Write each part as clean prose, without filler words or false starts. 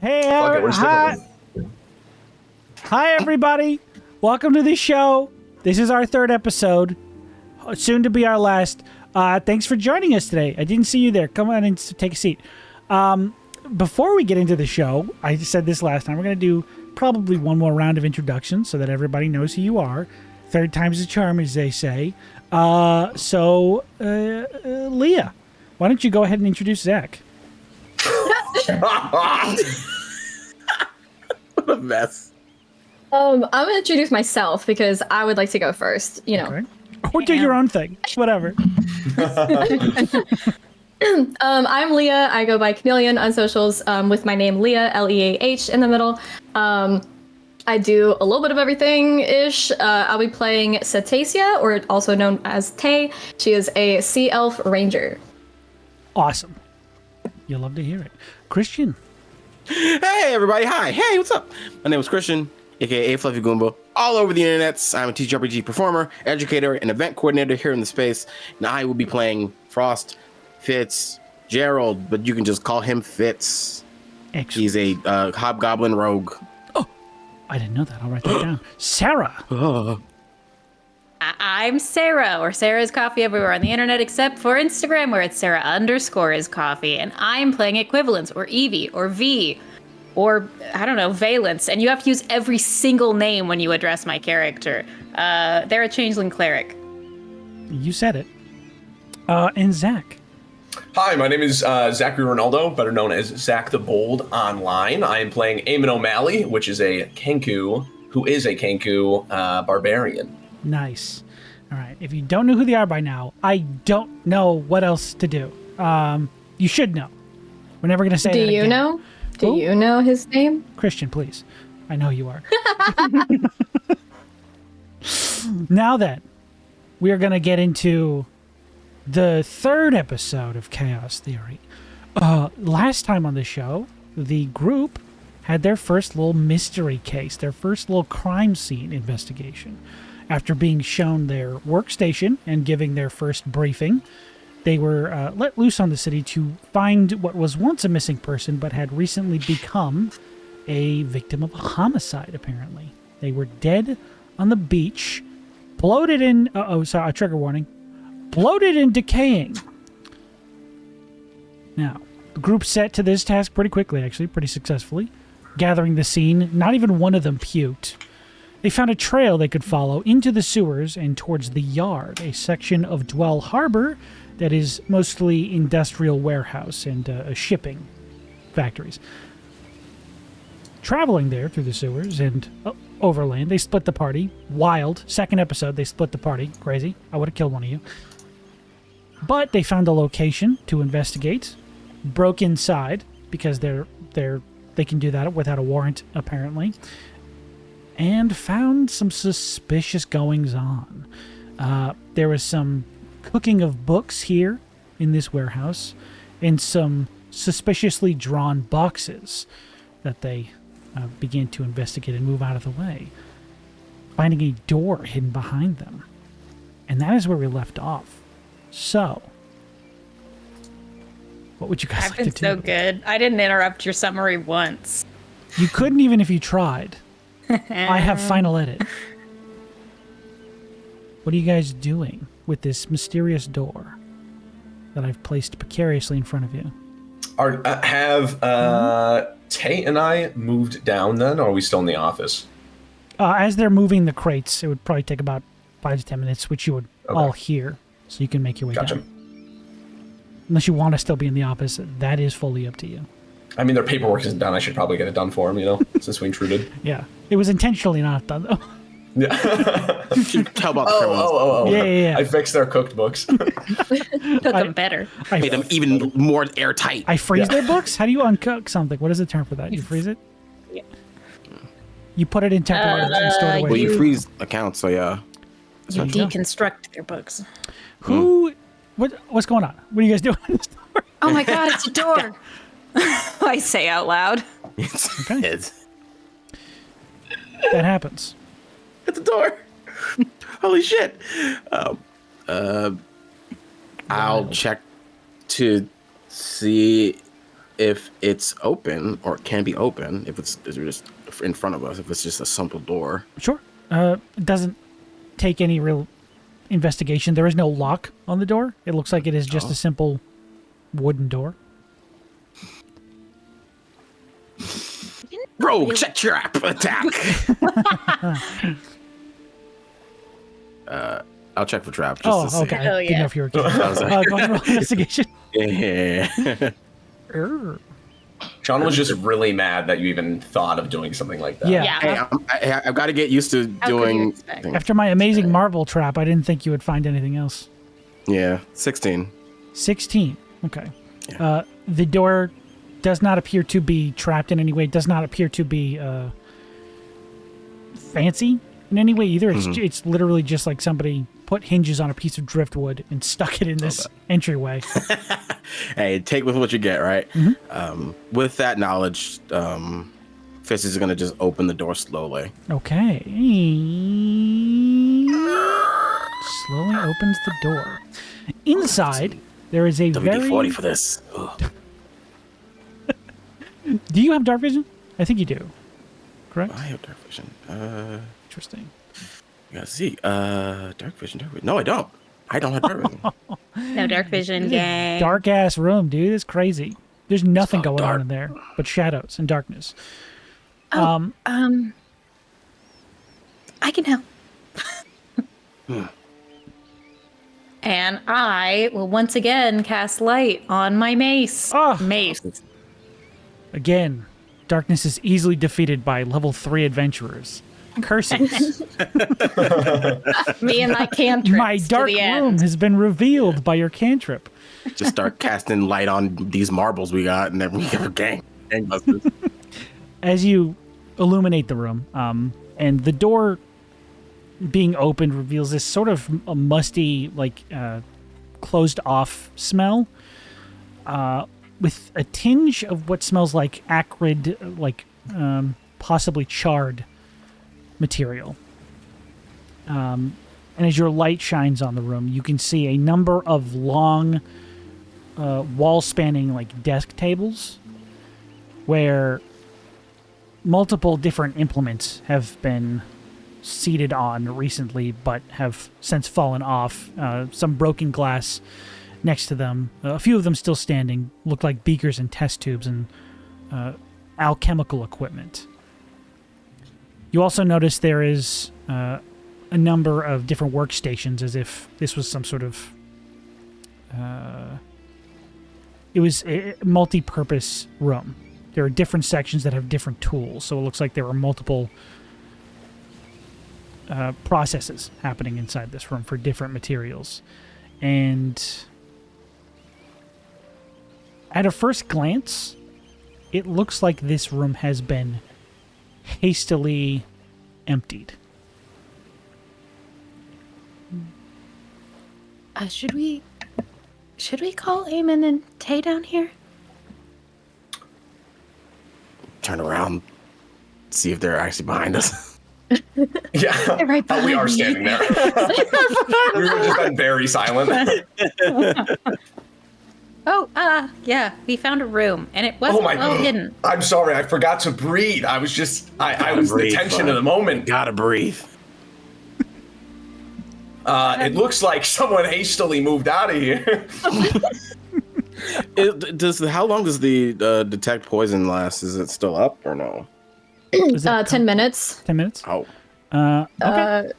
Hey, Fuck it, we're hi, sticking with hi, everybody. Welcome to the show. This is our third episode, soon to be our last. Thanks for joining us today. I didn't see you there. Come on and take a seat. Before we get into the show, I said this last time, we're going to do probably one more round of introductions so that everybody knows who you are. Third time's the charm, as they say. Leah, why don't you go ahead and introduce Zach? What a mess. I'm gonna introduce myself because I would like to go first. You know, Okay. Or do your own thing. Whatever. I'm Leah. I go by Chameleon on socials with my name Leah, Leah in the middle. I do a little bit of everything ish. I'll be playing Cetacea, or also known as Tay. She is a sea elf ranger. Awesome. You'll love to hear it. Christian. Hey everybody, hi, hey, what's up? My name is Christian, aka Fluffy Goomba, all over the internets. I'm a TTRPG performer, educator, and event coordinator here in the space, and I will be playing Frost, Fitz, Gerald, but you can just call him Fitz. Excellent. He's a hobgoblin rogue. Oh, I didn't know that. I'll write that down. Sarah. I'm Sarah, or Sarah's Coffee everywhere on the internet except for Instagram, where it's Sarah_is_coffee, and I'm playing Equivalence, or Eevee, or V, or, I don't know, Valence, and you have to use every single name when you address my character. They're a changeling cleric. You said it. And Zach. Hi, my name is Zachary Ronaldo, better known as Zach the Bold online. I am playing Eamon O'Malley, which is a Kenku, who is a Kenku barbarian. Nice. All right. If you don't know who they are by now, I don't know what else to do. You should know. We're never going to say that Do you again. know? Do Who? you know his name? Christian, please. I know you are. Now then, we are going to get into the third episode of Chaos Theory. Last time on the show, the group had their first little mystery case, their first little crime scene investigation. After being shown their workstation and giving their first briefing, they were let loose on the city to find what was once a missing person but had recently become a victim of a homicide, apparently. They were dead on the beach, bloated and... sorry, a trigger warning. Bloated and decaying. Now, the group set to this task pretty quickly, actually, pretty successfully. Gathering the scene, not even one of them puked. They found a trail they could follow into the sewers and towards the yard, a section of Dwell Harbor that is mostly industrial warehouse and shipping factories. Traveling there through the sewers and overland, they split the party. Wild. Second episode, they split the party. Crazy. I would have killed one of you. But they found a location to investigate, broke inside, because they can do that without a warrant, apparently, and found some suspicious goings-on. There was some cooking of books here in this warehouse, and some suspiciously drawn boxes that they began to investigate and move out of the way, finding a door hidden behind them. And that is where we left off. So, what would you guys like to do? I've been so good. I didn't interrupt your summary once. You couldn't even if you tried. I have final edit. What are you guys doing with this mysterious door that I've placed precariously in front of you? Have Tay and I moved down then, or are we still in the office? As they're moving the crates, it would probably take about 5 to 10 minutes, which you would all hear, so you can make your way Gotcha. down. Unless you want to still be in the office, that is fully up to you. I mean, their paperwork isn't done. I should probably get it done for them, since we intruded. Yeah. It was intentionally not done, though. Yeah. You should tell about the criminals. Oh. Yeah. I fixed their cooked books. Cook them better. Made them even more airtight. I freeze their books? How do you uncook something? What is the term for that? You freeze it? Yeah. You put it in temporary and store it away. Well, you freeze accounts, so yeah. You deconstruct their books. What's going on? What are you guys doing? Oh my god, it's a door! I say out loud. Okay. It's That happens. at the door. Holy shit. I'll check to see if it's open or it can be open, if it's just in front of us, if it's just a simple door. Sure. It doesn't take any real investigation. There is no lock on the door. It looks like it is just a simple wooden door. Rogue, check trap, attack. I'll check for trap. Just to see. Okay. Oh, Didn't yeah. know if you were kidding. Go ahead and roll investigation. Yeah. Err. John was just really mad that you even thought of doing something like that. Yeah. Hey, I've got to get used to How could you doing expect? things. After my amazing Marvel trap, I didn't think you would find anything else. Yeah, 16. 16. Okay. Yeah. The door does not appear to be trapped in any way. Does not appear to be fancy in any way either. It's literally just like somebody put hinges on a piece of driftwood and stuck it in this entryway. Hey, take with what you get, right? With that knowledge, Fitz is going to just open the door slowly. Okay. Slowly opens the door. Inside, there is a WD-40 very... for this. Ugh. Do you have dark vision? I think you do. Correct? I have dark vision. Interesting. You gotta see. Dark vision. No, I don't. I don't have dark vision. No dark vision, gang. Dark ass room, dude. It's crazy. There's nothing so going on dark. in there but shadows and darkness. I can help. And I will once again cast light on my mace. Oh. Mace. Again, darkness is easily defeated by level 3 adventurers. Curses. Me and my cantrips My to dark the end. room has been revealed by your cantrip. Just start casting light on these marbles we got, and then we have a gangbusters. As you illuminate the room, and the door being opened reveals this sort of a musty, like closed off smell, with a tinge of what smells like acrid, like possibly charred material. And as your light shines on the room, you can see a number of long, wall-spanning like desk tables, where multiple different implements have been seated on recently, but have since fallen off. Some broken glass next to them. A few of them still standing, look like beakers and test tubes and alchemical equipment. You also notice there is a number of different workstations, as if this was some sort of... it was a multi-purpose room. There are different sections that have different tools, so it looks like there are multiple processes happening inside this room for different materials. And at a first glance, it looks like this room has been hastily emptied. Should we call Eamon and Tay down here? Turn around, see if they're actually behind us. Yeah. Right We are behind standing there. We were just been very silent. Yeah, we found a room, and it Oh wasn't my well god. hidden. I'm sorry, I forgot to breathe. I was just I was breathe, the tension bud. of the moment. Gotta breathe. It looks like someone hastily moved out of here. How long does the detect poison last? Is it still up or no? Is that 10 minutes. 10 minutes? Oh, Okay.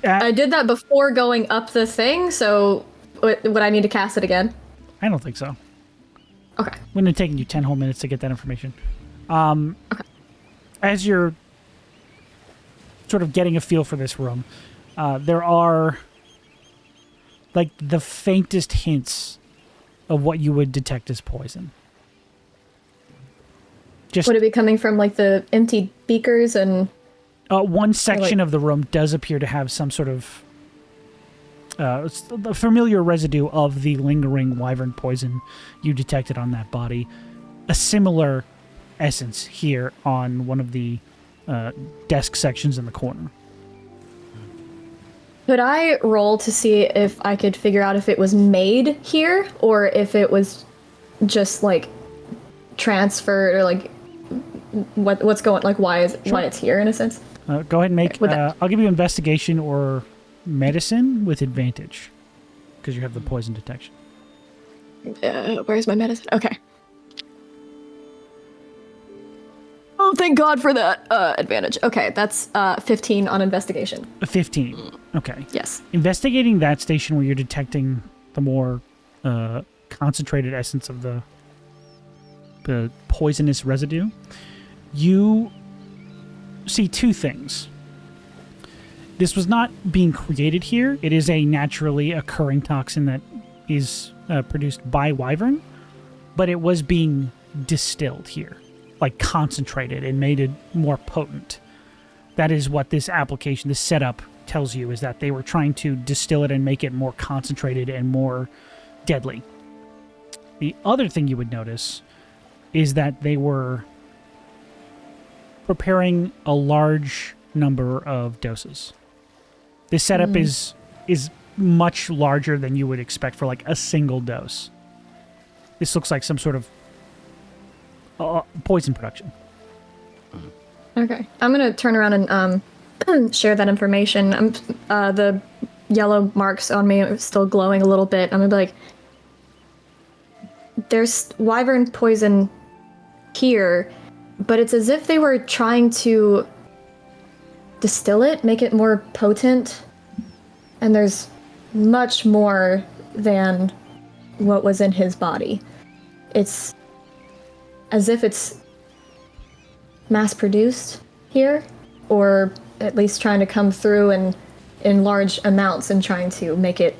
I did that before going up the thing, so would I need to cast it again? I don't think so. Okay. Wouldn't have taken you 10 whole minutes to get that information. As you're sort of getting a feel for this room, there are like the faintest hints of what you would detect as poison. Just Would it be coming from like the empty beakers and one section of the room does appear to have some sort of the familiar residue of the lingering wyvern poison you detected on that body. A similar essence here on one of the desk sections in the corner. could I roll to see if I could figure out if it was made here or if it was just like transferred, or like what's going, like why it's here in a sense? Go ahead and make. Would that- I'll give you investigation or medicine with advantage because you have the poison detection. Where's my medicine? Okay. Oh, thank God for that advantage. Okay, that's 15 on investigation. 15. Okay. Yes. Investigating that station where you're detecting the more concentrated essence of the poisonous residue, you see two things. This was not being created here. It is a naturally occurring toxin that is produced by Wyvern, but it was being distilled here, like concentrated and made it more potent. That is what this application, this setup tells you, is that they were trying to distill it and make it more concentrated and more deadly. The other thing you would notice is that they were preparing a large number of doses. This setup is much larger than you would expect for like a single dose. This looks like some sort of poison production. Okay, I'm gonna turn around and share that information. The yellow marks on me are still glowing a little bit. I'm gonna be like, there's wyvern poison here, but it's as if they were trying to distill it, make it more potent, and there's much more than what was in his body. It's as if it's mass-produced here, or at least trying to come through in large amounts and trying to make it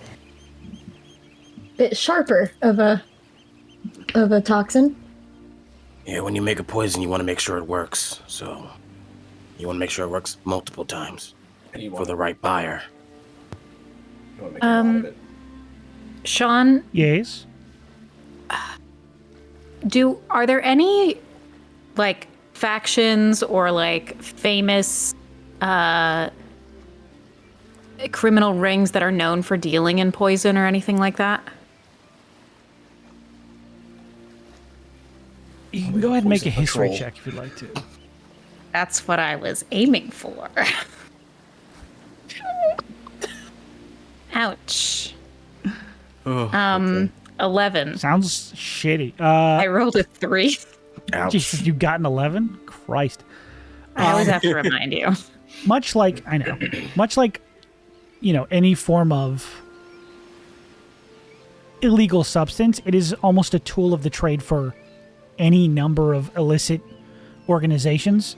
a bit sharper of a toxin. Yeah, when you make a poison, you want to make sure it works. So you want to make sure it works multiple times for the right buyer. You wanna make a lot of it. Sean, Yes? are there any like factions or like famous criminal rings that are known for dealing in poison or anything like that? You can go ahead and make a Poison history patrol. check if you'd like to. That's what I was aiming for. Ouch. 11. Sounds shitty. I rolled a 3. Ouch. Jesus, you got an 11? Christ. I always have to remind you. Much like, I know, much like, any form of illegal substance, it is almost a tool of the trade for any number of illicit organizations.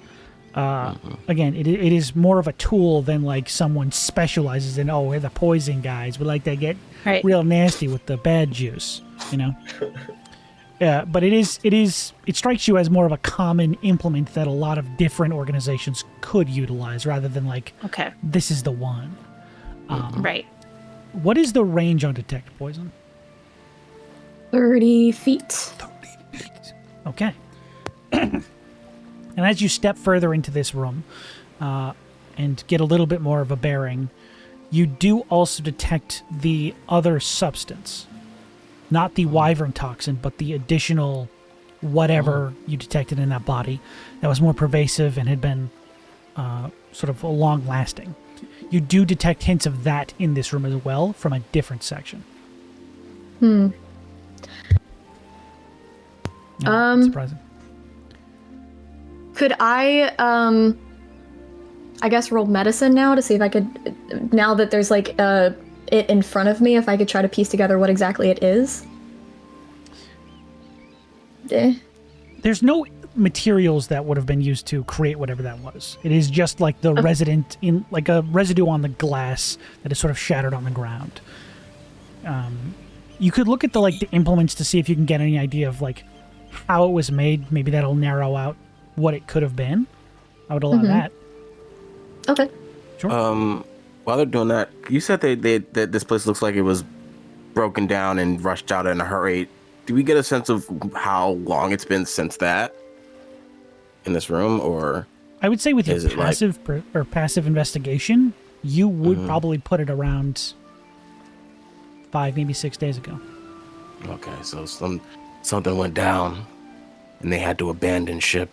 Again, it is more of a tool than like someone specializes in, we're the poison guys. We like to get Right. real nasty with the bad juice, But it strikes you as more of a common implement that a lot of different organizations could utilize rather than like, Okay. this is the one. Right. What is the range on detect poison? 30 feet. Okay. And as you step further into this room and get a little bit more of a bearing, you do also detect the other substance. Not the wyvern toxin, but the additional whatever you detected in that body that was more pervasive and had been sort of long-lasting. You do detect hints of that in this room as well from a different section. Surprising. Could I guess roll medicine now to see if I could, now that there's like it in front of me, if I could try to piece together what exactly it is? There's no materials that would have been used to create whatever that was. It is just like the resident in like a residue on the glass that is sort of shattered on the ground. You could look at the implements to see if you can get any idea of like how it was made. Maybe that'll narrow out what it could have been. I would allow that. Okay. Sure. While they're doing that, you said that this place looks like it was broken down and rushed out in a hurry. Do we get a sense of how long it's been since that in this room, or I would say with your is it passive investigation, you would probably put it around 5, maybe 6 days ago. okay, so something went down and they had to abandon ship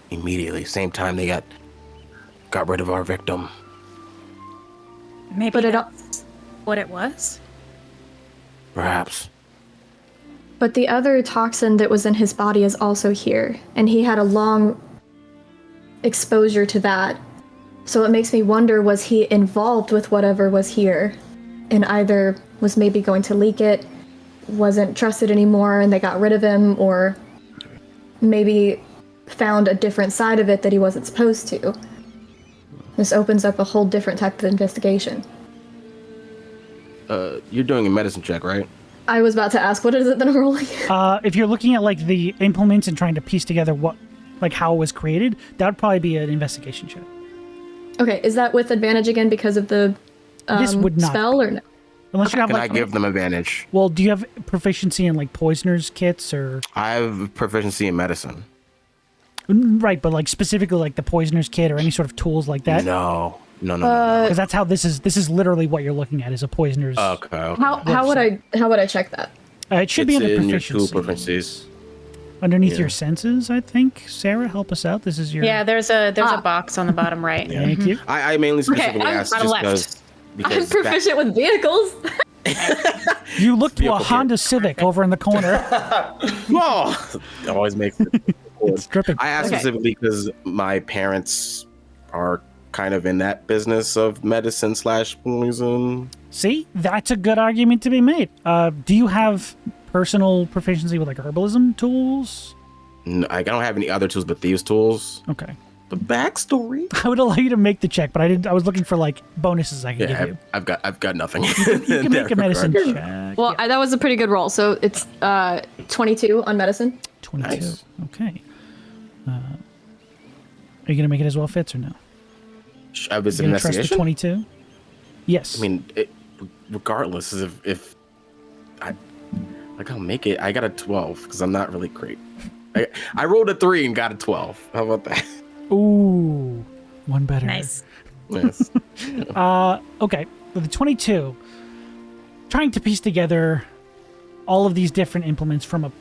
immediately. Same time they got rid of our victim. Maybe But that's what it was? Perhaps. But the other toxin that was in his body is also here, and he had a long exposure to that. So it makes me wonder, was he involved with whatever was here and either was maybe going to leak it, wasn't trusted anymore and they got rid of him, or maybe found a different side of it that he wasn't supposed to. This opens up a whole different type of investigation. You're doing a medicine check, right? I was about to ask, what is it that I'm rolling? If you're looking at like the implements and trying to piece together what, like how it was created, that would probably be an investigation check. Okay, is that with advantage again because of the This would not spell be. or no? Unless you have Can like, I give them advantage? well, do you have proficiency in like poisoners kits or I have proficiency in medicine. right, but like specifically like the poisoners kit or any sort of tools like that? No. Because that's how this is literally what you're looking at is a poisoner's. Okay. How would I check that? It should be It's under in your proficiency. two proficiencies. Underneath Yeah. your senses, I think. Sarah, help us out. This is your. Yeah, there's a box on the bottom right. Thank you. I mainly specifically I'm asked on just left. because I'm proficient with vehicles. You look to a Vehicle kit. Honda Civic over in the corner. Oh, it always makes it. It's dripping. I asked Okay. specifically because my parents are kind of in that business of medicine / poison. See, that's a good argument to be made. Do you have personal proficiency with like herbalism tools? No, I don't have any other tools but these tools. Okay. The backstory. I would allow you to make the check, but I was looking for like bonuses I could give Yeah, you. I've got nothing. You can make a medicine check. Well, that was a pretty good roll. So it's 22 on medicine. 22. Nice. Okay. Are you gonna make it as well, Fitz, or no? I was You an gonna trust the investigation. 22? Yes. I mean, regardless, if I'll make it. I got a 12 because I'm not really great. I rolled a 3 and got a 12. How about that? Ooh, one better. Nice. Yes. Okay, with the 22, trying to piece together all of these different implements from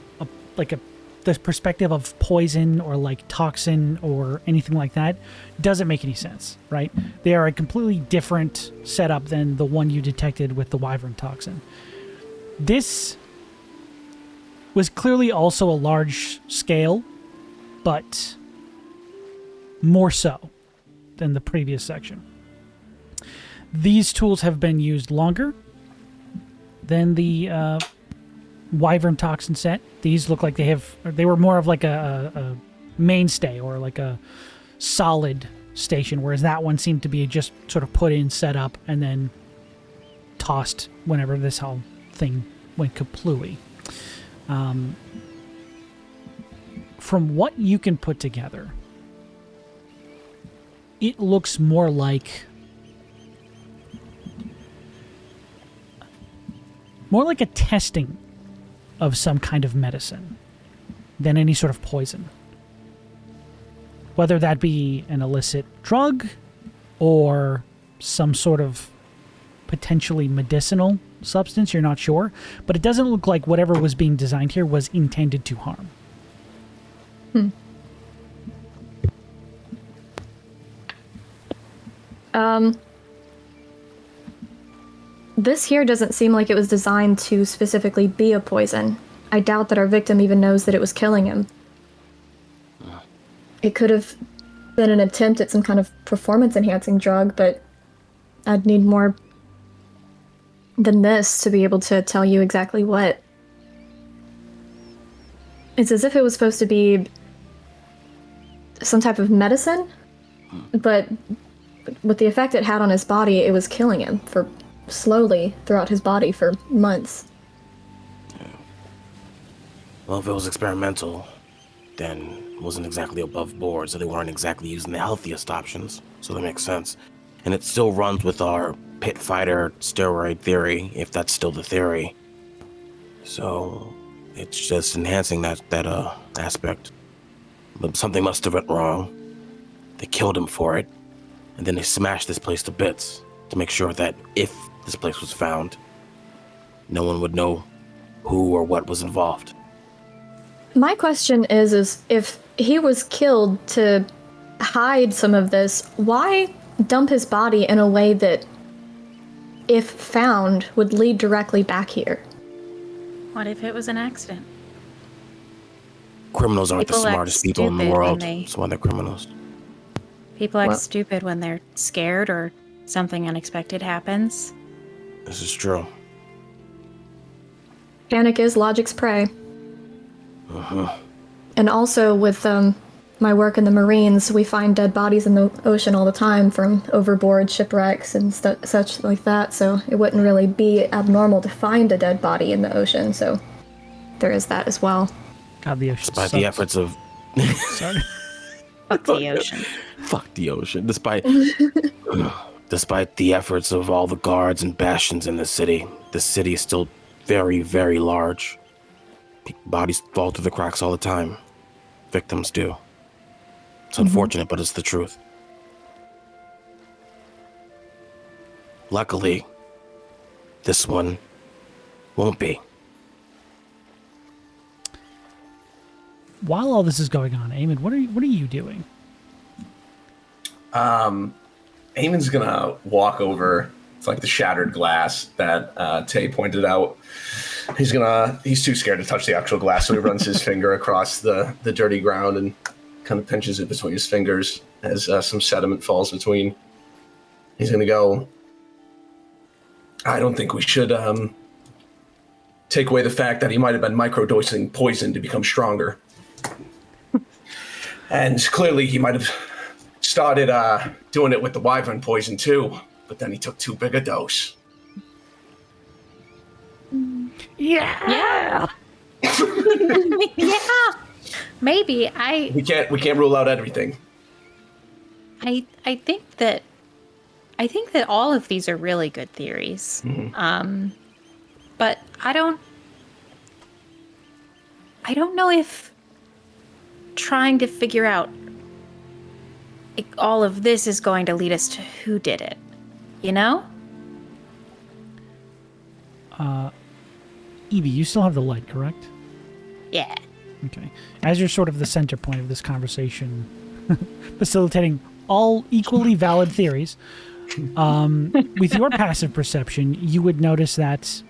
the perspective of poison or like toxin or anything like that doesn't make any sense, right? They are a completely different setup than the one you detected with the wyvern toxin. This was clearly also a large scale, but more so than the previous section. These tools have been used longer than the wyvern toxin set. These look like they were more of like a mainstay or like a solid station, whereas that one seemed to be just sort of put in, set up, and then tossed whenever this whole thing went kaplooey. From what you can put together, it looks more like a testing of some kind of medicine than any sort of poison. Whether that be an illicit drug or some sort of potentially medicinal substance, you're not sure, but it doesn't look like whatever was being designed here was intended to harm. This here doesn't seem like it was designed to specifically be a poison. I doubt that our victim even knows that it was killing him. It could have been an attempt at some kind of performance-enhancing drug, but I'd need more than this to be able to tell you exactly what. It's as if it was supposed to be some type of medicine, but with the effect it had on his body, it was killing him slowly throughout his body for months. Well, if it was experimental, then it wasn't exactly above board, so they weren't exactly using the healthiest options. So that makes sense. And it still runs with our pit fighter steroid theory, if that's still the theory. So it's just enhancing that aspect. But something must have went wrong. They killed him for it, and then they smashed this place to bits to make sure that if this place was found, no one would know who or what was involved. My question is if he was killed to hide some of this, why dump his body in a way that, if found, would lead directly back here? What if it was an accident? Criminals aren't People the act smartest people in the stupid when world. they- That's why they're criminals. People act Well- stupid when they're scared or something unexpected happens. This is true. Panic is logic's prey. Uh-huh. And also with my work in the Marines, we find dead bodies in the ocean all the time from overboard shipwrecks and such like that, so it wouldn't really be abnormal to find a dead body in the ocean, so there is that as well. God, the ocean Despite sucks. the efforts of... Sorry. Fuck the ocean. Fuck the ocean. Despite the efforts of all the guards and bastions in the city is still very, very large. Bodies fall through the cracks all the time. Victims do. It's unfortunate, but it's the truth. Luckily, this one won't be. While all this is going on, Eamon, what are you doing? Eamon's gonna walk over. It's like the shattered glass that Tay pointed out. He's too scared to touch the actual glass, so he runs his finger across the dirty ground and kind of pinches it between his fingers as some sediment falls between. He's gonna go, I don't think we should take away the fact that he might have been microdosing poison to become stronger. And clearly he might have started doing it with the wyvern poison too, but then he took too big a dose. Yeah. Yeah. Maybe. We can't rule out everything. I think that all of these are really good theories. But I don't know if trying to figure out all of this is going to lead us to who did it. You know? Eevee, you still have the light, correct? Yeah. Okay. As you're sort of the center point of this conversation, facilitating all equally valid theories, with your passive perception, you would notice that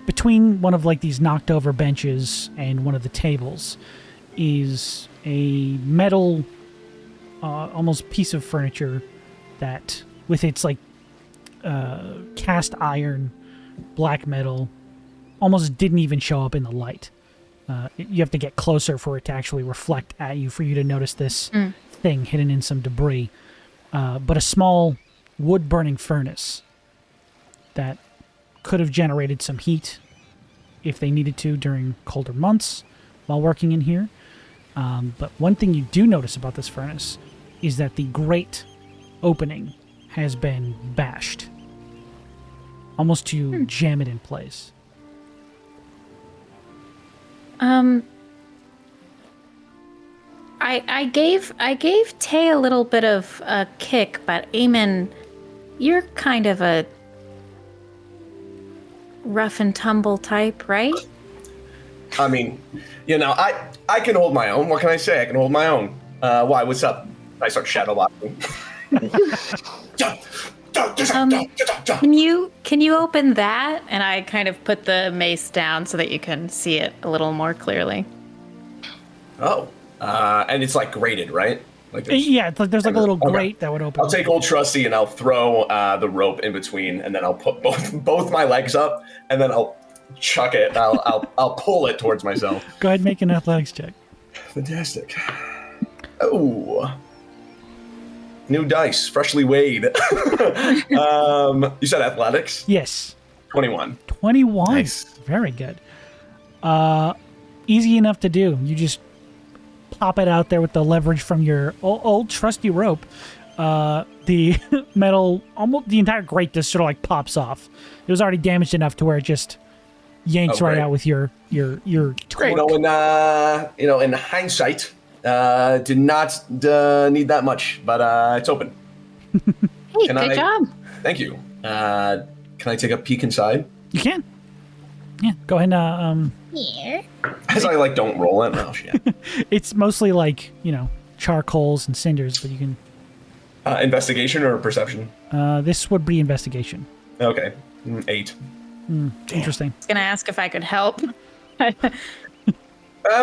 between one of like these knocked over benches and one of the tables is a metal, almost piece of furniture that, with its like cast iron, black metal, almost didn't even show up in the light. You have to get closer for it to actually reflect at you for you to notice this thing hidden in some debris. But a small wood-burning furnace that could have generated some heat if they needed to during colder months while working in here. But one thing you do notice about this furnace is that the grate opening has been bashed, almost to jam it in place. I gave Tay a little bit of a kick, but Eamon, you're kind of a rough and tumble type, right? I mean, I can hold my own. What can I say? I can hold my own. Why? What's up? I start shadow boxing. Can you open that? And I kind of put the mace down so that you can see it a little more clearly. Oh, and it's like grated, right? Like Yeah, it's like there's like a little Okay. grate that would open. I'll take old trusty and I'll throw the rope in between, and then I'll put both my legs up, and then I'll chuck it. I'll pull it towards myself. Go ahead and make an athletics check. Fantastic. Oh. New dice, freshly weighed. You said athletics? Yes. 21. 21. Nice. Very good. Easy enough to do. You just pop it out there with the leverage from your old trusty rope. The metal, almost the entire grate just sort of like pops off. It was already damaged enough to where it just yanks right out with your Great. torque. In hindsight, did not need that much, but it's open. Hey, good job. Thank you. Can I take a peek inside? You can. Yeah, go ahead and Here. As I like, don't roll it. Oh shit. it's mostly like, charcoals and cinders, but you can Investigation or perception? this would be investigation. Okay, 8. Interesting. I was gonna ask if I could help.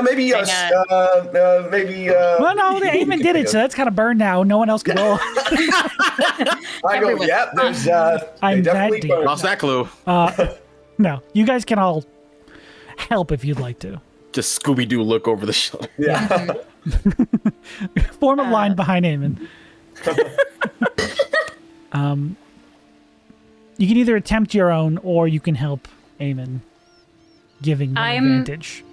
Maybe Hang maybe. Well, no, the Eamon did it, so that's kind of burned now. No one else can roll. I go. Everyone. Yep. There's. I'm they that definitely deep. burned. Lost that clue. No, you guys can all help if you'd like to. Just Scooby-Doo look over the shoulder. Yeah. Form a line behind Eamon. You can either attempt your own, or you can help Eamon, giving the advantage.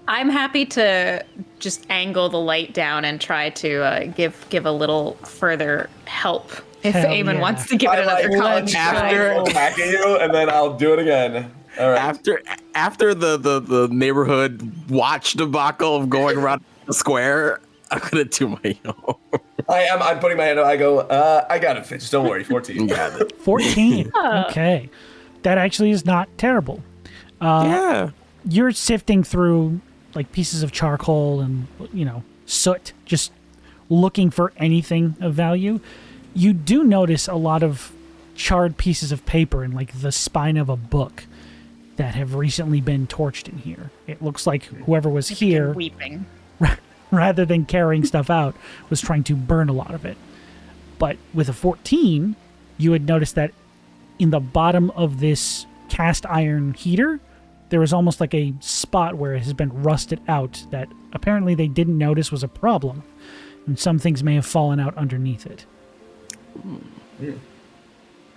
I'm happy to just angle the light down and try to give a little further help if Hell Eamon yeah. wants to give it I another like punch. I'll attack at you, and then I'll do it again. All right. After the neighborhood watch debacle of going around the square, I'm gonna do my own. I'm putting my hand out. I go. I got it, Fitz. Don't worry. 14. Yeah. 14. Okay. That actually is not terrible. Yeah. You're sifting through like pieces of charcoal and, soot, just looking for anything of value. You do notice a lot of charred pieces of paper and like the spine of a book that have recently been torched in here. It looks like whoever was here, Weeping. rather than carrying stuff out, was trying to burn a lot of it. But with a 14, you would notice that in the bottom of this cast iron heater, there is almost like a spot where it has been rusted out that apparently they didn't notice was a problem. And some things may have fallen out underneath it.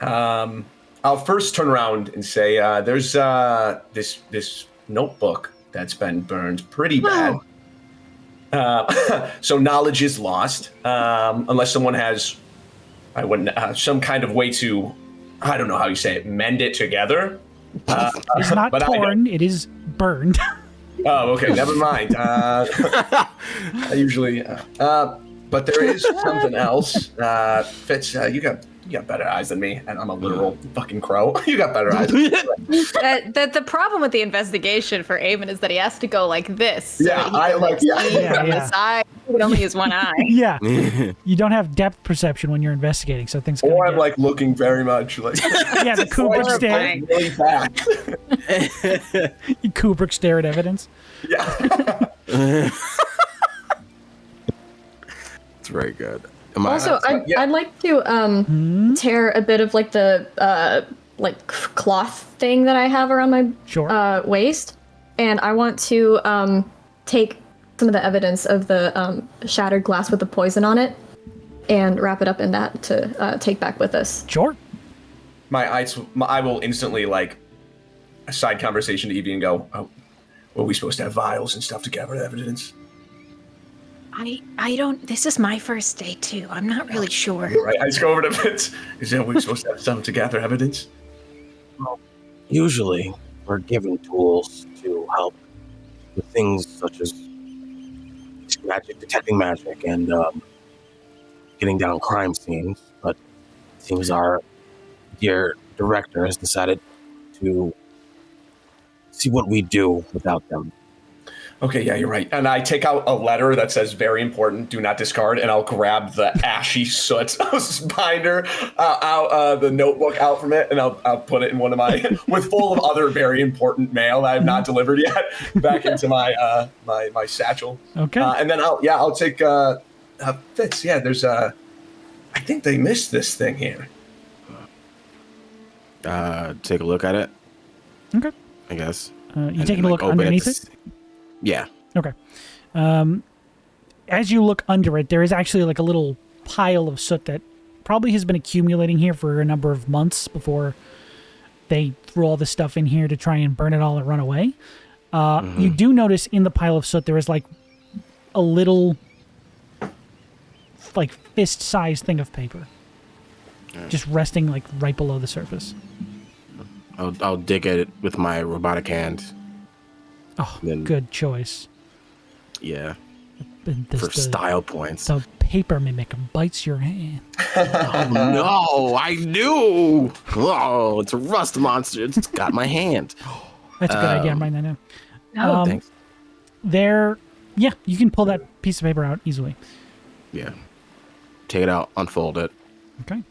I'll first turn around and say, "There's this notebook that's been burned pretty bad. So knowledge is lost unless someone has, some kind of way to, I don't know how you say it, mend it together. It's not but torn, it is burned. Oh, okay, never mind. I usually, but there is something else. Fitz, you got better eyes than me, and I'm a literal fucking crow. You got better eyes. The problem with the investigation for Eamon is that he has to go like this. So Yeah, that he can, see Yeah, from yeah. the side. He can only use one eye. Yeah. You don't have depth perception when you're investigating, so things Or can I'm like looking very much like yeah, the Kubrick stare. Horrifying. really back. You Kubrick stare at evidence. Yeah. It's very good. Also, yeah. I'd like to tear a bit of like the like cloth thing that I have around my Sure. waist, and I want to take some of the evidence of the shattered glass with the poison on it and wrap it up in that to take back with us. Sure. I will instantly like a side conversation to Eevee and go, "Oh, were we supposed to have vials and stuff to gather evidence?" I don't. This is my first day too. I'm not really sure. Right? I just go over to Fitz. Is that we supposed to have stuff to gather evidence? Usually, we're given tools to help with things such as magic, detecting magic, and getting down crime scenes. But it seems our dear director has decided to see what we do without them. Okay, yeah, you're right. And I take out a letter that says "very important, do not discard," and I'll grab the ashy soot binder the notebook out from it, and I'll put it in one of my with full of other very important mail that I have not delivered yet back into my my satchel. Okay. And then I'll take Fitz. Yeah, there's I think they missed this thing here. Take a look at it, Okay. I guess. You And taking then, a look open underneath to it? Yeah. Okay. As you look under it, there is actually like a little pile of soot that probably has been accumulating here for a number of months before they threw all this stuff in here to try and burn it all and run away. You do notice in the pile of soot there is like a little like fist-sized thing of paper just resting like right below the surface. I'll dig at it with my robotic hand. Oh, Then- good choice. Yeah. And For style points. The paper mimic bites your hand. Oh no, I knew. Oh, it's a rust monster. It's got my hand. That's a good idea. I'm writing that down. Oh, Thanks. Yeah, you can pull that piece of paper out easily. Yeah. Take it out, unfold it. Okay.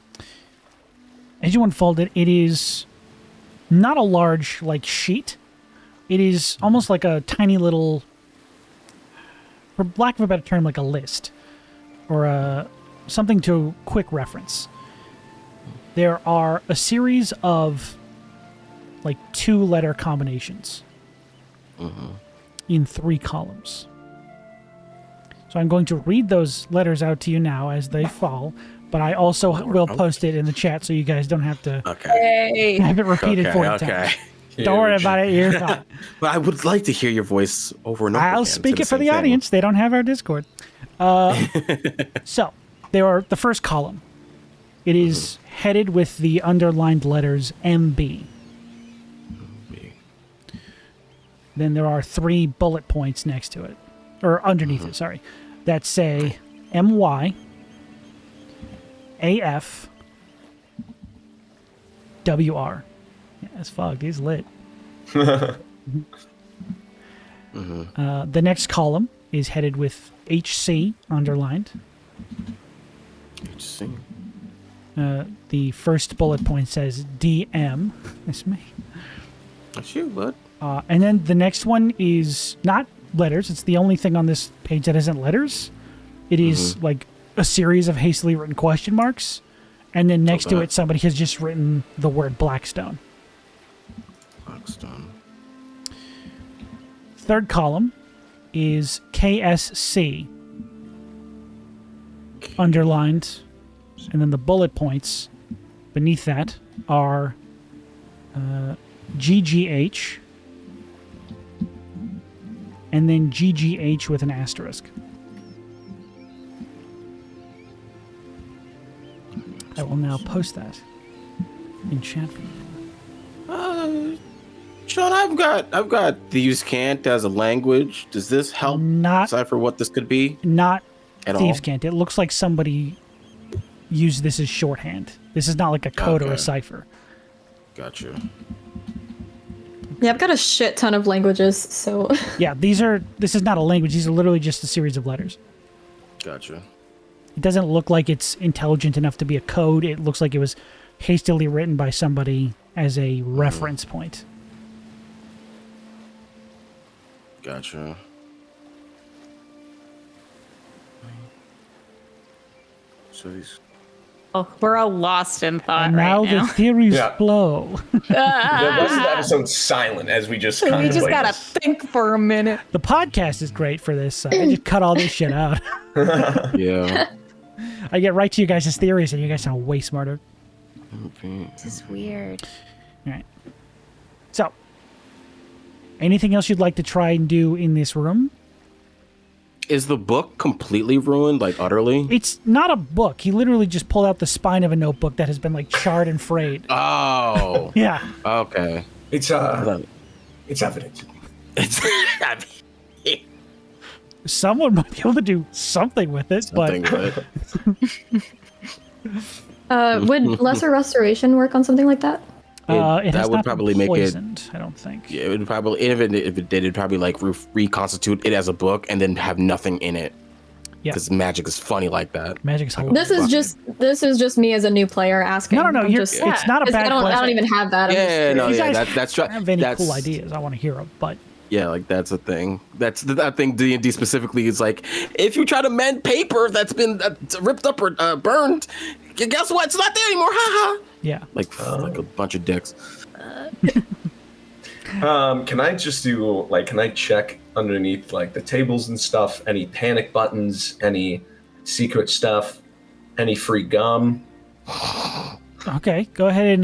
As you unfold it, it is not a large, like, sheet. It is almost like a tiny little, for lack of a better term, like a list. Or something to quick reference. There are a series of, like, 2-letter combinations. In 3 columns. So I'm going to read those letters out to you now as they fall, but I also will post it in the chat so you guys don't have to Okay. have it repeated 40 times. Don't worry about it. You're fine. But I would like to hear your voice over and over I'll again. speak to it for the same thing. audience. They don't have our Discord. So, there are the first column. It is headed with the underlined letters MB. Then there are 3 bullet points next to it, or underneath it, sorry, that say MY, AF, WR. Yeah, that's fucked. He's lit. The next column is headed with HC underlined. HC. The first bullet point says DM. That's me. That's you, bud. And then the next one is not letters. It's the only thing on this page that isn't letters. It is like a series of hastily written question marks. And then next to it, somebody has just written the word Blackstone. Blackstone. Third column is KSC underlined. And then the bullet points beneath that are GGH. And then GGH with an asterisk. I will now post that in chat for you. Sean, I've got thieves' cant as a language. Does this help Not- decipher what this could be? Not At Thieves' all? Cant. It looks like somebody used this as shorthand. This is not like a code or a Okay. cipher. Gotcha. Yeah, I've got a shit ton of languages, so Yeah, this is not a language. These are literally just a series of letters. Gotcha. It doesn't look like it's intelligent enough to be a code. It looks like it was hastily written by somebody as a reference point. Gotcha. So these. Oh, we're all lost in thought And now right now. the theories Yeah. flow. The rest of the episode's silent as we just We contemplate just gotta this. think for a minute. The podcast is great for this. I just cut all this shit out. Yeah. I get right to you guys' theories, and you guys sound way smarter. Okay. This is weird. All right. So, anything else you'd like to try and do in this room? Is the book completely ruined, like utterly? It's not a book. He literally just pulled out the spine of a notebook that has been like charred and frayed. Oh. Yeah. Okay. It's evidence. It's Someone might be able to do something with it, something but good. would lesser restoration work on something like that? it that has would not probably been make it- poisoned, I don't think. Yeah, it would probably, if it did, it'd probably like reconstitute it as a book and then have nothing in it. Yeah. Because magic is funny like that. Magic's hilarious. This is just me as a new player asking. No, I'm you're, just, it's not a 'cause bad I don't question. even have that. I'm just Yeah, no, You curious. guys yeah, that's have any that's cool ideas? I want to hear them, but Yeah, like that's a thing. That's that thing. D&D specifically is like, if you try to mend paper that's been ripped up or burned, guess what? It's not there anymore. Ha ha. yeah. Like a bunch of dicks. Can I just do can I check underneath like the tables and stuff? Any panic buttons? Any secret stuff? Any free gum? Okay, go ahead and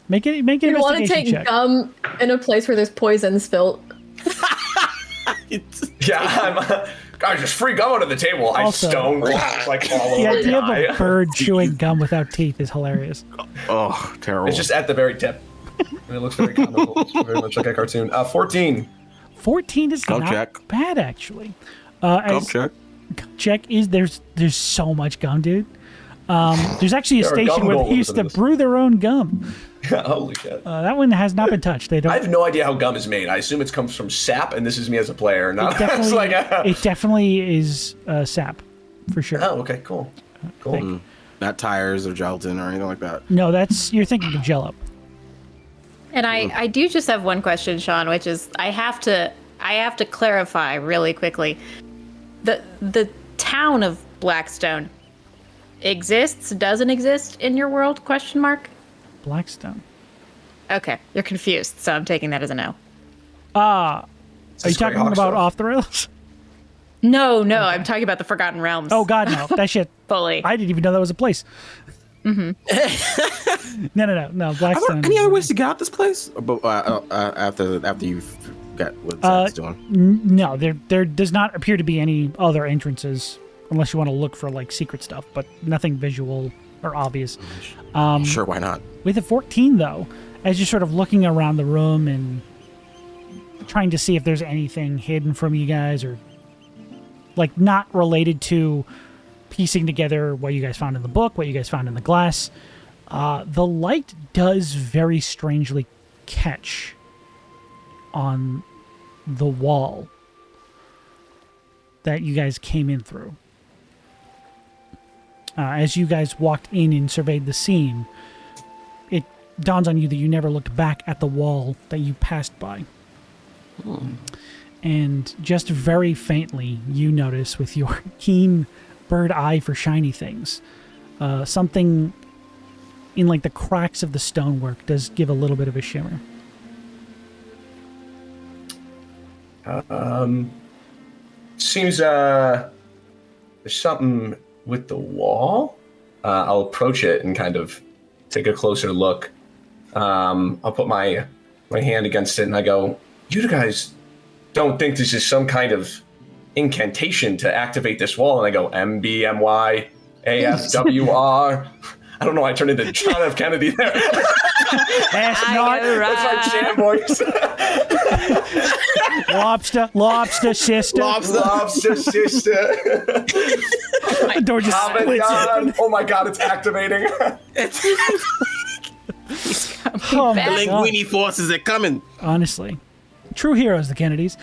make it an You want to investigation take check. gum in a place where there's poison spilt? Yeah, guys, just free gum under the table. Also- I stone glass like all The over idea the of a eye. bird chewing gum without teeth is hilarious. Oh, terrible. It's just at the very tip. And it looks very comical. It's very much like a cartoon. 14. 14 is Gum not check. bad, actually. Gum As check. check is there's so much gum, dude. There's actually a There are station gum where they golems used in to this. brew their own gum. Holy shit. That one has not been touched. They don't. I have no idea how gum is made. I assume it comes from sap, and this is me as a player. Not It definitely, it's like it definitely is sap, for sure. Oh, okay, cool. Cool. Not tires or gelatin or anything like that. No, you're thinking of Jello. And I do just have one question, Sean, which is I have to clarify really quickly. The town of Blackstone doesn't exist in your world? Question mark. Blackstone. Okay, you're confused, so I'm taking that as a no. Are you talking about Off the Rails? No, I'm talking about the Forgotten Realms. Oh God, no! That shit. Fully. I didn't even know that was a place. No. Are Blackstone. there any other ways to get out this place? After you've got what Zach's doing? No, there does not appear to be any other entrances unless you want to look for like secret stuff, but nothing visual or obvious. Sure, why not? With a 14, though, as you're sort of looking around the room and trying to see if there's anything hidden from you guys or like not related to piecing together what you guys found in the book, what you guys found in the glass, the light does very strangely catch on the wall that you guys came in through. As you guys walked in and surveyed the scene, it dawns on you that you never looked back at the wall that you passed by. And just very faintly, you notice with your keen bird eye for shiny things, something in like the cracks of the stonework does give a little bit of a shimmer. Seems there's something with the wall. I'll approach it and kind of take a closer look. I'll put my hand against it and I go, you guys don't think this is some kind of incantation to activate this wall? And I go, MBMY AFWR. I don't know. I turned into John F. Kennedy there. That's not That's my jam voice. lobster sister. Lobster sister. The door just splits open. Oh my god, it's activating. Oh The my God. linguini forces are coming. Honestly, true heroes, the Kennedys.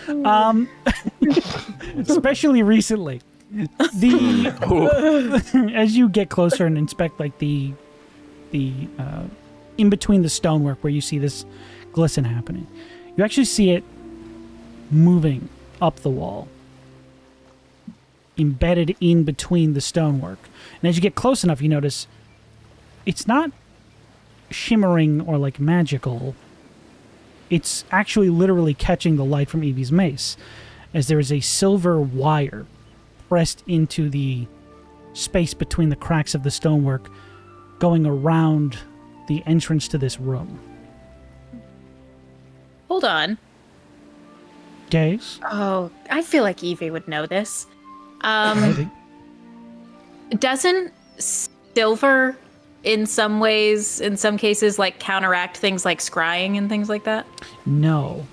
Especially recently, as you get closer and inspect like the in between the stonework where you see this glisten happening, you actually see it moving up the wall, embedded in between the stonework. And as you get close enough, you notice it's not shimmering or like magical. It's actually literally catching the light from Eevee's mace, as there is a silver wire pressed into the space between the cracks of the stonework, going around the entrance to this room. Hold on. Gaze? Oh, I feel like Eevee would know this. Maybe. Doesn't silver, in some ways, in some cases, like counteract things like scrying and things like that? No.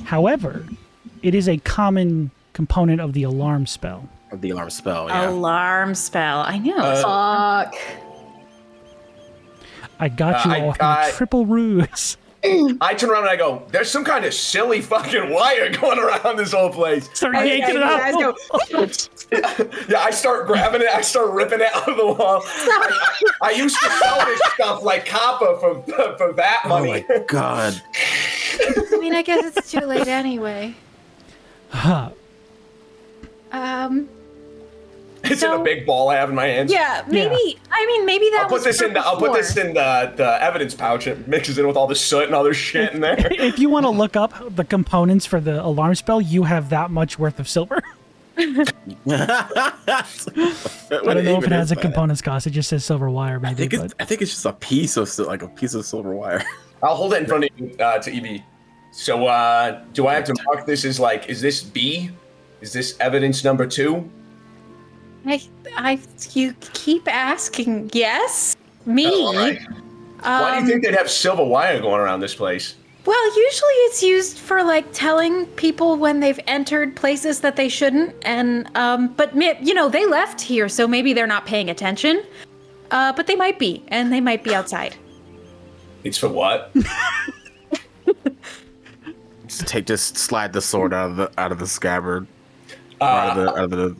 However, it is a common component of the alarm spell. Of the alarm spell, yeah. Alarm spell. I know. Fuck. I got you all I- with a triple ruse. I turn around and I go, there's some kind of silly fucking wire going around this whole place. Start yanking it out. Yeah, I start grabbing it. I start ripping it out of the wall. I used to sell this stuff like copper for that Oh money. my god. I mean, I guess it's too late anyway. It's in a big ball I have in my hands. Yeah, maybe. Yeah. I mean, maybe that I'll put this in. I'll put this in the evidence pouch. It mixes in with all the soot and other shit in there. If you want to look up the components for the alarm spell, you have that much worth of silver. I don't know if it has a components cost. It just says silver wire, maybe. I think it's just a piece of silver wire. I'll hold it in front of you to Eevee. So, do I have to mark this as like? Is this B? Is this evidence number 2? You keep asking. Yes, me. All right. Why do you think they'd have silver wire going around this place? Well, usually it's used for like telling people when they've entered places that they shouldn't, and but you know they left here, so maybe they're not paying attention. But they might be, and they might be outside. It's for what? Just slide the sword out of the scabbard. Uh, Out of the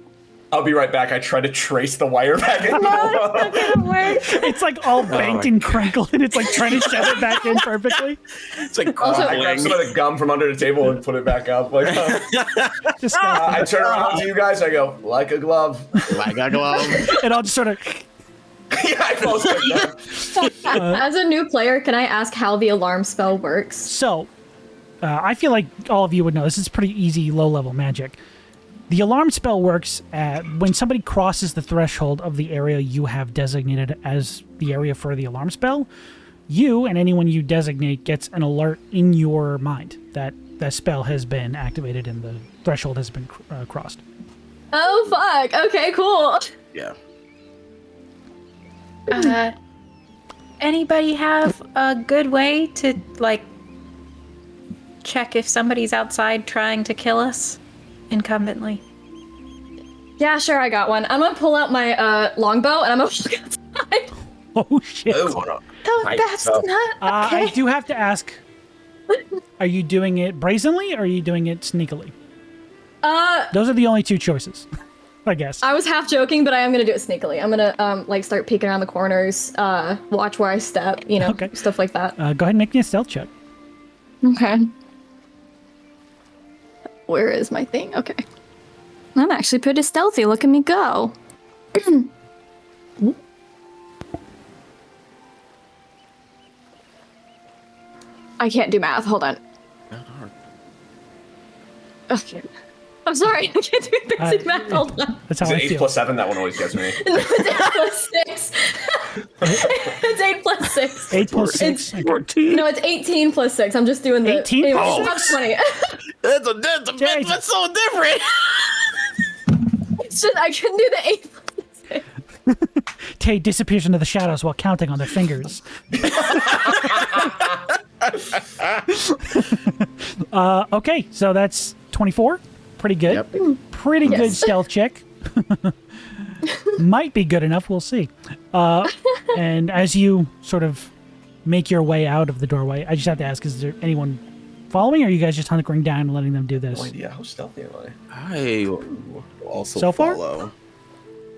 I'll be right back. I try to trace the wire back in. No, it's not gonna work. It's like all bent and crinkled, and it's like trying to shove it back in perfectly. It's like Also- I grab some of the gum from under the table and put it back up. Like, Just I turn around to you guys. I go, like a glove. like a glove. and I'll just sort of. Yeah, I fall asleep. As a new player, can I ask how the alarm spell works? So, I feel like all of you would know this is pretty easy, low-level magic. The alarm spell works when somebody crosses the threshold of the area you have designated as the area for the alarm spell. You and anyone you designate gets an alert in your mind that the spell has been activated and the threshold has been crossed. Oh fuck! Okay, cool. Yeah. Anybody have a good way to like check if somebody's outside trying to kill us incumbently? Yeah, sure, I got one. I'm gonna pull out my longbow and I'm gonna look outside. Oh shit! Oh, that's so- not okay. I do have to ask: are you doing it brazenly or are you doing it sneakily? Those are the only two choices, I guess. I was half joking, but I am gonna do it sneakily. I'm gonna like start peeking around the corners, watch where I step, Okay. stuff like that. Go ahead and make me a stealth check. Okay. Where is my thing? Okay. I'm actually pretty stealthy. Look at me go. I can't do math. Hold on. Okay. I'm sorry. I can't do basic math. Hold on. That's how Is I it 8 feel. plus 7? That one always gets me. It's 8 plus 6. It's 8 plus 6. 8 plus 6. It's- 14. No, it's 18 plus 6. I'm just doing the 18? Anyway, Oh. that's 20. That's so different. It's just I couldn't do the 8 plus 6. Tay disappears into the shadows while counting on their fingers. Okay, so that's 24. Pretty good. Yep. Pretty good Yes. stealth check. Might be good enough. We'll see. And as you sort of make your way out of the doorway, I just have to ask: is there anyone following, or are you guys just hunkering down and letting them do this? No idea. How stealthy am I? I will also So far? follow.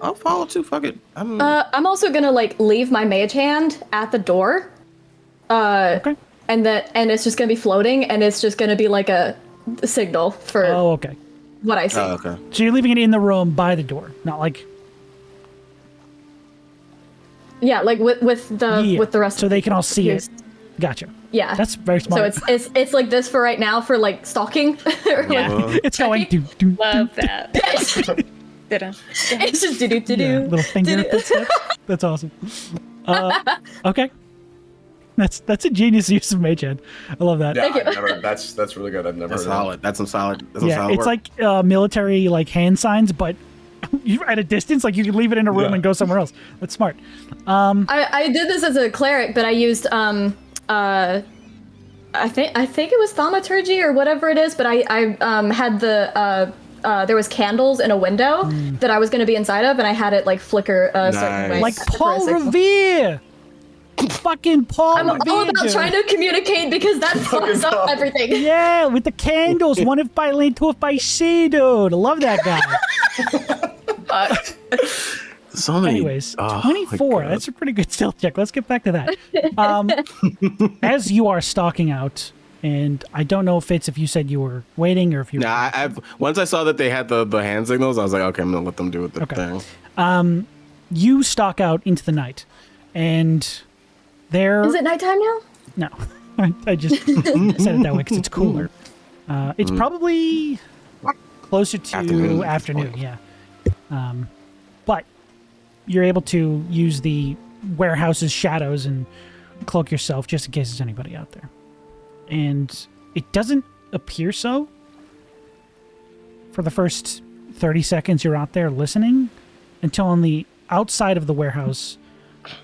I'll follow too. Fuck it. I'm also gonna like leave my mage hand at the door. Okay. And it's just gonna be floating, and it's just gonna be like a signal for Oh, okay. what I see. Oh, okay. So you're leaving it in the room by the door, not like Yeah, like with the yeah, with the rest. so of they the can all see here's- it. Gotcha. Yeah, That's very smart. So it's like this for right now for like stalking. Or, like, It's going do do Love that. Didn't. it's just do do do yeah, do. little finger footsteps. That's awesome. Okay. That's a genius use of Mage Hand. I love that. Yeah, Thank you. I've never, that's really good. I've never That's heard of that. solid. That's some solid. That's some Yeah, solid it's work. like military like hand signs, but you're at a distance. Like you can leave it in a room Yeah. and go somewhere else. That's smart. I did this as a cleric, but I used I think it was thaumaturgy or whatever it is, but I had the there was candles in a window that I was going to be inside of, and I had it like flicker a certain way. Like for a Paul signal. Revere. Fucking Paul I'm Revere. all about trying to communicate because that fucks up Paul. everything. Yeah, with the candles. One if by land, two if by sea, dude. I love that guy. so many. Anyways, Oh, my 24. God. That's a pretty good stealth check. Let's get back to that. As you are stalking out, and I don't know, Fitz, if you said you were waiting or if you were... Nah, once I saw that they had the hand signals, I was like, okay, I'm gonna let them do the Okay. thing. You stalk out into the night, and there... Is it nighttime now? No. I just said it that way because it's cooler. It's probably closer to Afternoon afternoon, at this point. yeah. But you're able to use the warehouse's shadows and cloak yourself just in case there's anybody out there. And it doesn't appear so for the first 30 seconds you're out there listening until on the outside of the warehouse,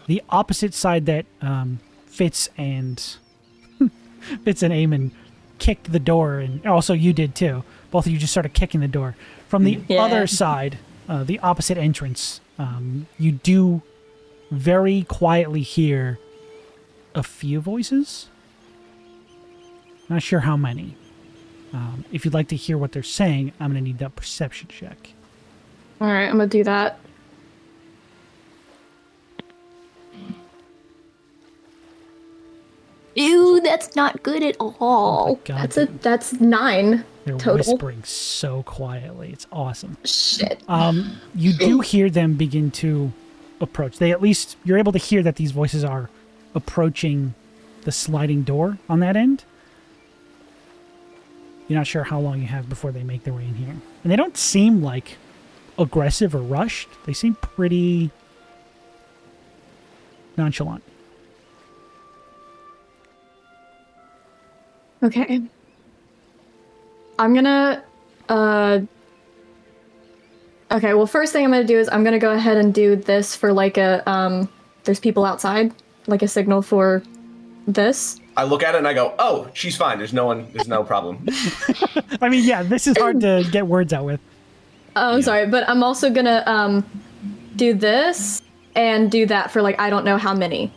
the opposite side that Fitz and Eamon kicked the door, and also you did too. Both of you just started kicking the door. From the Yeah. other side, the opposite entrance, you do very quietly hear a few voices. Not sure how many. If you'd like to hear what they're saying, I'm going to need that perception check. All right, I'm gonna do that. Ew, that's not good at all. Oh my God, That's 9 They're total. whispering so quietly. It's awesome. Shit. You do hear them begin to approach. You're able to hear that these voices are approaching the sliding door on that end. You're not sure how long you have before they make their way in here. And they don't seem like aggressive or rushed. They seem pretty nonchalant. Okay. I'm gonna, okay, well, first thing I'm gonna do is I'm gonna go ahead and do this for like a, there's people outside, like a signal for this. I look at it and I go, "Oh, she's fine. There's no problem." I mean, yeah, this is hard to get words out with. Oh, I'm sorry, but I'm also gonna, do this and do that for like, I don't know how many.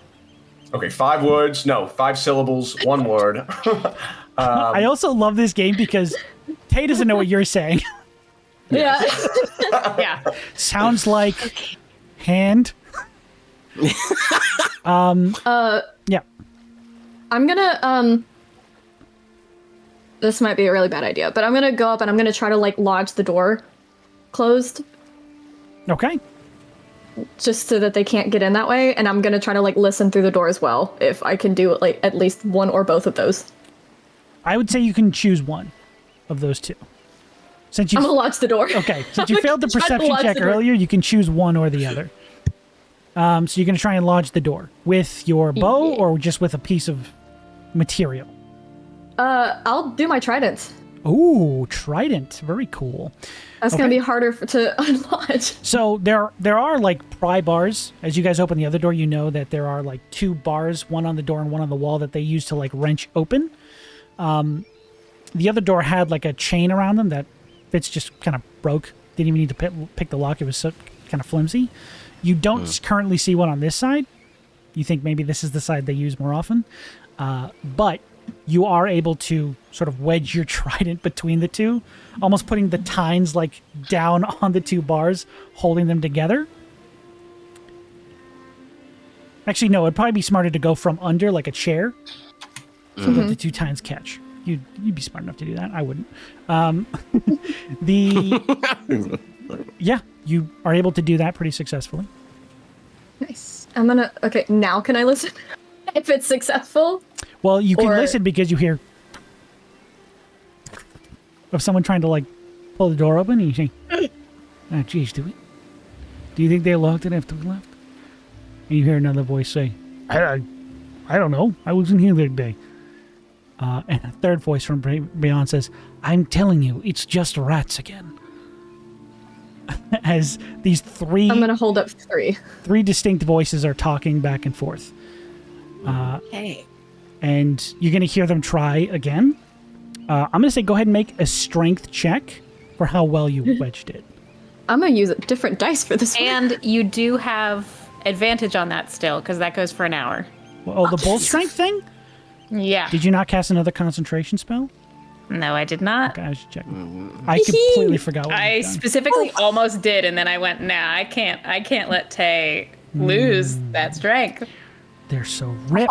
Okay, 5 words. No, 5 syllables, 1 word. I also love this game because Tay doesn't know what you're saying. Yeah. Yeah. Sounds like hand. Yeah. I'm gonna, this might be a really bad idea, but I'm gonna go up and I'm gonna try to like lodge the door closed Okay. just so that they can't get in that way. And I'm gonna try to like listen through the door as well, if I can do like at least one or both of those. I would say you can choose one of those two. Since you I'm gonna lodge the door. Okay, since you failed the Try to perception lodge check the door. earlier, you can choose one or the other. So you're going to try and lodge the door with your bow or just with a piece of material? I'll do my trident. Ooh, trident. Very cool. That's gonna be harder to unlodge. So there are like pry bars. As you guys open the other door, you know that there are like 2 bars, one on the door and one on the wall that they use to like wrench open. The other door had like a chain around them that Fitz just kind of broke. Didn't even need to pick the lock. It was so kind of flimsy. You don't currently see one on this side. You think maybe this is the side they use more often. But you are able to sort of wedge your trident between the two, almost putting the tines like down on the 2 bars, holding them together. Actually, no, it'd probably be smarter to go from under like a chair so that the 2 tines catch. You'd be smart enough to do that. I wouldn't. Yeah, you are able to do that pretty successfully. Nice. Okay, now can I listen? If it's successful? Well, you can listen because you hear of someone trying to like pull the door open, and you say, "Oh, geez, do you think they locked it after we left?" And you hear another voice say, "I don't know. I wasn't here that day." And a third voice from beyond says, "I'm telling you, it's just rats again." As these 3 I'm gonna hold up 3. 3 distinct voices are talking back and forth. Hey. And you're going to hear them try again. I'm going to say go ahead and make a strength check for how well you wedged it. I'm gonna use a different dice for this one. And you do have advantage on that still, because that goes for an hour. Oh, the bull strength thing? Yeah. Did you not cast another concentration spell? No, I did not. Okay, I was checking. I completely forgot what I you've done. specifically almost did, and then I went, nah, I can't let Tay lose that strength. They're so ripped.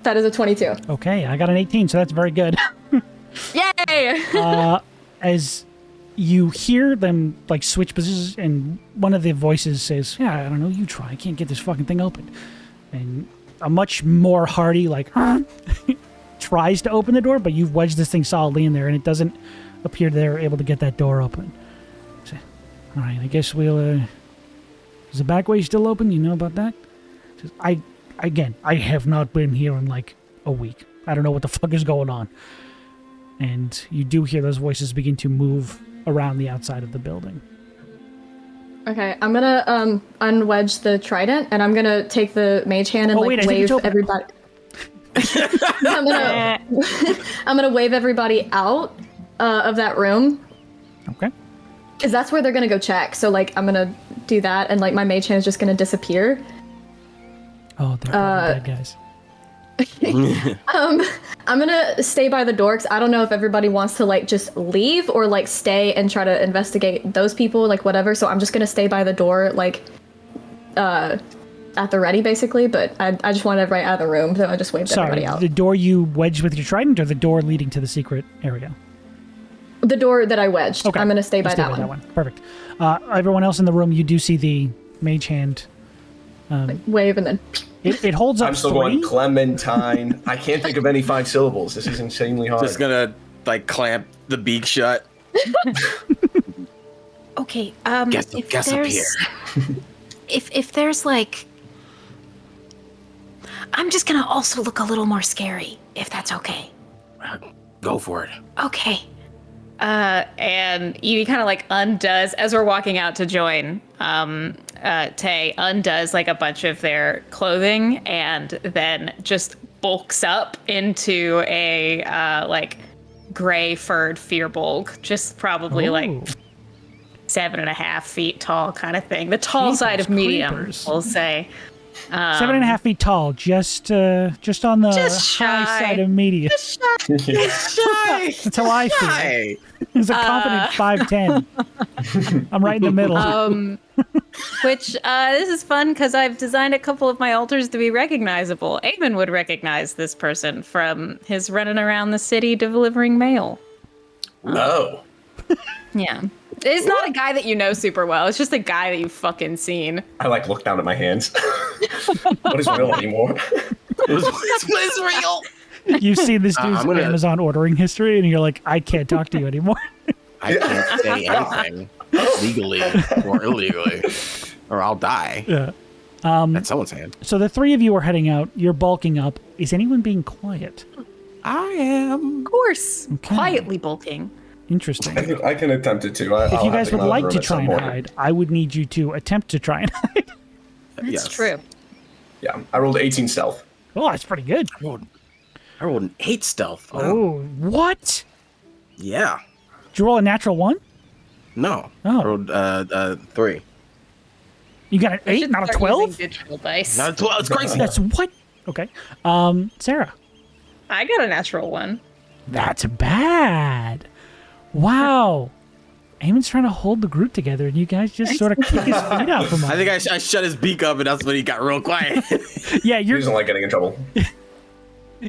That is a 22. Okay, I got an 18, so that's very good. Yay! As you hear them like switch positions, and one of the voices says, "Yeah, I don't know, you try. I can't get this fucking thing open." And a much more hearty like tries to open the door, but you've wedged this thing solidly in there, and it doesn't appear they're able to get that door open. So, all right, I guess we'll. Is the back way still open? You know about that? Says, I have not been here in like a week. I don't know what the fuck is going on. And you do hear those voices begin to move around the outside of the building. Okay, I'm gonna unwedge the trident, and I'm gonna take the mage hand and wave everybody. I'm gonna wave everybody out of that room. Okay. Because that's where they're gonna go check. So like I'm gonna do that, and like my mage hand is just gonna disappear. Oh, they're probably bad guys. I'm gonna stay by the door 'cause I don't know if everybody wants to like just leave or like stay and try to investigate those people, like whatever. So I'm just gonna stay by the door, like at the ready, basically. But I just wanted everybody out of the room, so I just waved everybody out. The door you wedged with your trident, or the door leading to the secret area? The door that I wedged. Okay. I'm gonna stay by that one. Perfect. Everyone else in the room, you do see the mage hand. Wave and then. It holds up. I'm still 3. going Clementine. I can't think of any 5 syllables. This is insanely hard. Just gonna like clamp the beak shut. Okay. Guess up here. if there's like, I'm just gonna also look a little more scary, if that's okay. Go for it. Okay. And Eevee kind of like undoes as we're walking out to join. Tay undoes like a bunch of their clothing and then just bulks up into a like gray furred firbolg, just probably like 7.5 feet tall kind of thing. The tall side of medium, we'll say. 7.5 feet tall, just on the high side of medium. Just shy. That's how I feel. It's a confident 5'10". I'm right in the middle. Which this is fun because I've designed a couple of my altars to be recognizable. Eamon would recognize this person from his running around the city delivering mail. No. Yeah. It's not a guy that you know super well. It's just a guy that you've fucking seen. I like look down at my hands. What is real anymore? What is real? You see this dude's Amazon ordering history, and you're like, I can't talk to you anymore. I can't say anything legally or illegally, or I'll die. Yeah. At someone's hand. So the 3 of you are heading out. You're bulking up. Is anyone being quiet? I am. Of course. Okay. Quietly bulking. Interesting. I can attempt it too. If you guys would like to try and hide, I would need you to attempt to try and hide. That's true. Yeah, I rolled 18 stealth. Oh, that's pretty good. I rolled an 8 stealth. Wow. Oh, what? Yeah. Did you roll a natural 1? No. Oh. I rolled 3. You got an 8, not a 12? Digital dice. Not a 12. It's crazy. That's what? Okay. Sarah. I got a natural 1. That's bad. Wow. Eamon's trying to hold the group together, and you guys just sort of kick his feet out from I under. think I shut his beak up, and that's when he got real quiet. Yeah, He doesn't like getting in trouble.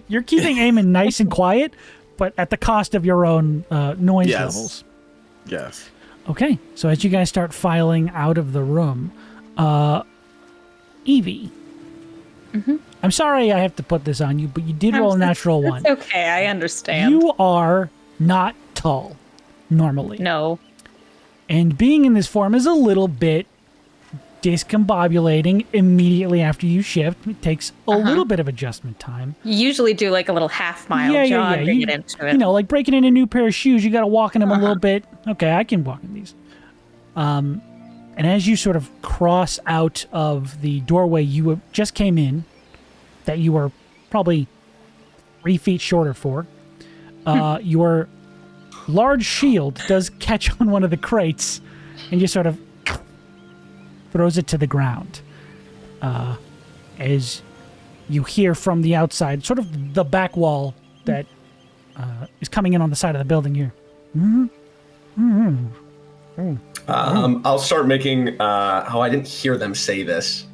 you're keeping Eamon nice and quiet, but at the cost of your own noise levels. Yes. Okay, so as you guys start filing out of the room, Eevee. Mm-hmm. I'm sorry I have to put this on you, but you did roll a natural 1. It's okay, I understand. You are not tall, normally. No. And being in this form is a little bit discombobulating immediately after you shift. It takes a little bit of adjustment time. You usually do like a little half-mile jog to get into it. You know, like breaking in a new pair of shoes, you got to walk in them a little bit. Okay, I can walk in these. And as you sort of cross out of the doorway you just came in, that you were probably 3 feet shorter for, your large shield does catch on one of the crates and just sort of throws it to the ground. As you hear from the outside, sort of the back wall that is coming in on the side of the building here. I'll start making. I didn't hear them say this.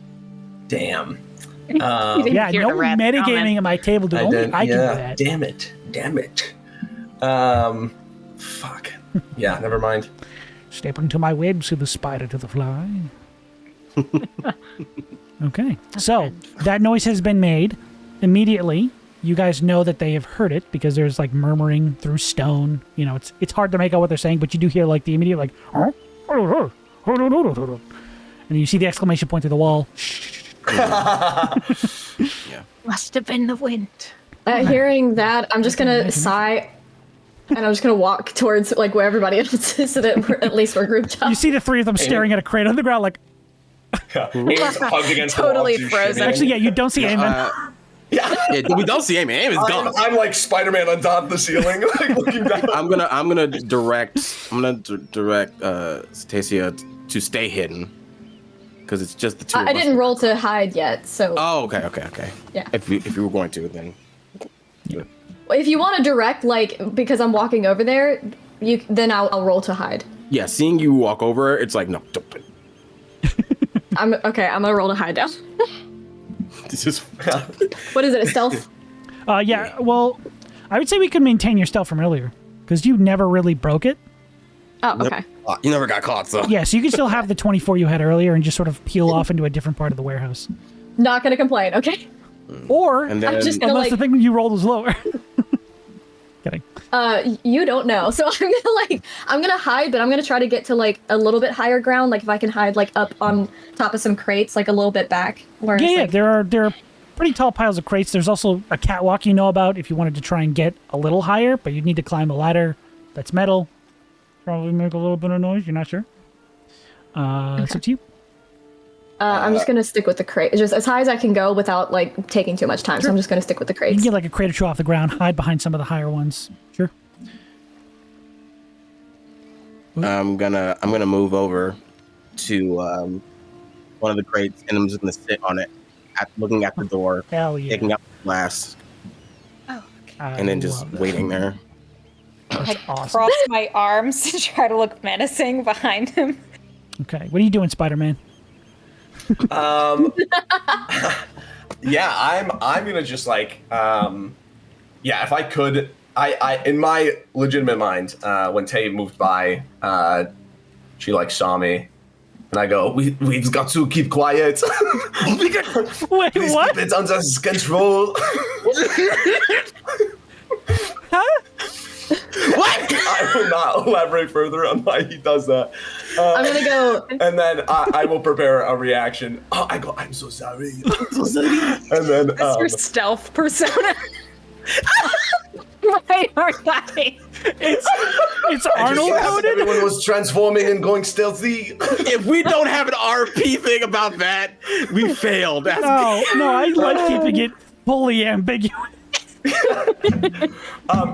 Damn. Yeah, hear no the rat metagaming comment. at my table, dude. Only I can do that. Damn it. Fuck. Yeah, never mind. Step into my web, see the spider to the fly. Okay, so that noise has been made. Immediately, you guys know that they have heard it because there's like murmuring through stone. You know, it's hard to make out what they're saying, but you do hear like the immediate like, and you see the exclamation point through the wall. Yeah. Must have been the wind. Hearing that, I'm just gonna sigh, and I'm just gonna walk towards like where everybody else is, so that at least we're grouped up. You see the 3 of them staring at a crate on the ground, like. Eamon's hugged against Totally the wall, frozen. shitting. Actually, yeah, you don't see Eamon. Yeah. We don't see Eamon. Eamon's gone. I'm like Spider-Man on top of the ceiling, like looking down. I'm gonna direct Stacia to stay hidden. Because it's just the two. I of us. didn't roll to hide yet, so Oh, okay. Yeah. If you were going to, then. if you want to direct, like, because I'm walking over there, then I'll roll to hide. Yeah, seeing you walk over, it's like, no, don't. I'm gonna roll to hide now. This is. What is it? A stealth? Yeah. Well, I would say we could maintain your stealth from earlier because you never really broke it. Oh, okay. You never got caught, so. Yeah, so you can still have the 24 you had earlier and just sort of peel off into a different part of the warehouse. Not gonna complain. Okay. Or And then, I'm just gonna unless the thing you rolled was lower. Kidding. You don't know. So I'm gonna hide, but I'm gonna try to get to like a little bit higher ground. Like if I can hide like up on top of some crates, like a little bit back. Where Yeah, it's, yeah. like, There are pretty tall piles of crates. There's also a catwalk you know about if you wanted to try and get a little higher, but you'd need to climb a ladder that's metal. Probably make a little bit of noise. You're not sure. It's up to you. I'm just gonna stick with the crate, just as high as I can go without like taking too much time. So I'm just gonna stick with the You crates. can get like a crate or two off the ground, hide behind some of the higher ones. Sure. I'm gonna move over to one of the crates, and I'm just gonna sit on it, looking at the door, Hell yeah. taking out the glass, Oh, okay. and then just waiting there. That's awesome. Cross my arms to try to look menacing behind him. Okay. What are you doing, Spider-Man? Yeah, I'm gonna just like yeah, if I could, I in my legitimate mind, when Tay moved by, she like saw me, and I go, we've got to keep quiet. Wait, Please what? keep it under control. Huh? What? I will not elaborate further on why he does that. I'm gonna go. And then I will prepare a reaction. Oh, I go, I'm so sorry. I'm so sorry. And then That's your stealth persona. Why aren't I? It's I Arnold just- coded? everyone was transforming and going stealthy. If we don't have an RP thing about that, we failed. That's No, I like keeping it fully ambiguous.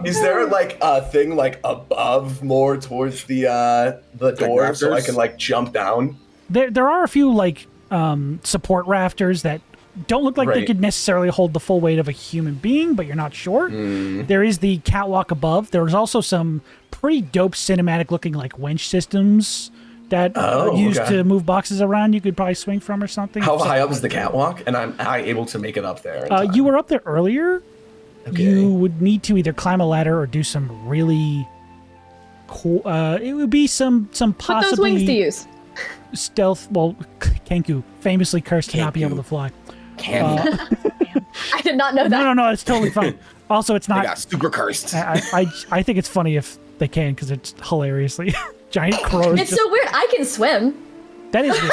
Is there like a thing like above more towards the door so I rafters? can like jump down? There are a few like support rafters that don't look like they Right. could necessarily hold the full weight of a human being, but you're not sure. There is the catwalk above. There's also some pretty dope cinematic looking like winch systems that are Oh, used okay. to move boxes around. You could probably swing from or something. How high up is the catwalk? And am I able to make it up there? in time? You were up there earlier. Okay. You would need to either climb a ladder or do some really cool. It would be some Put possibly those wings to use. stealth. Well, Kenku, famously cursed to not be able Kenku. to fly. I did not know that. No, it's totally fine. Also, it's I not. got super cursed. I think it's funny if they can because it's hilariously giant crows. It's so weird. I can swim. That is weird.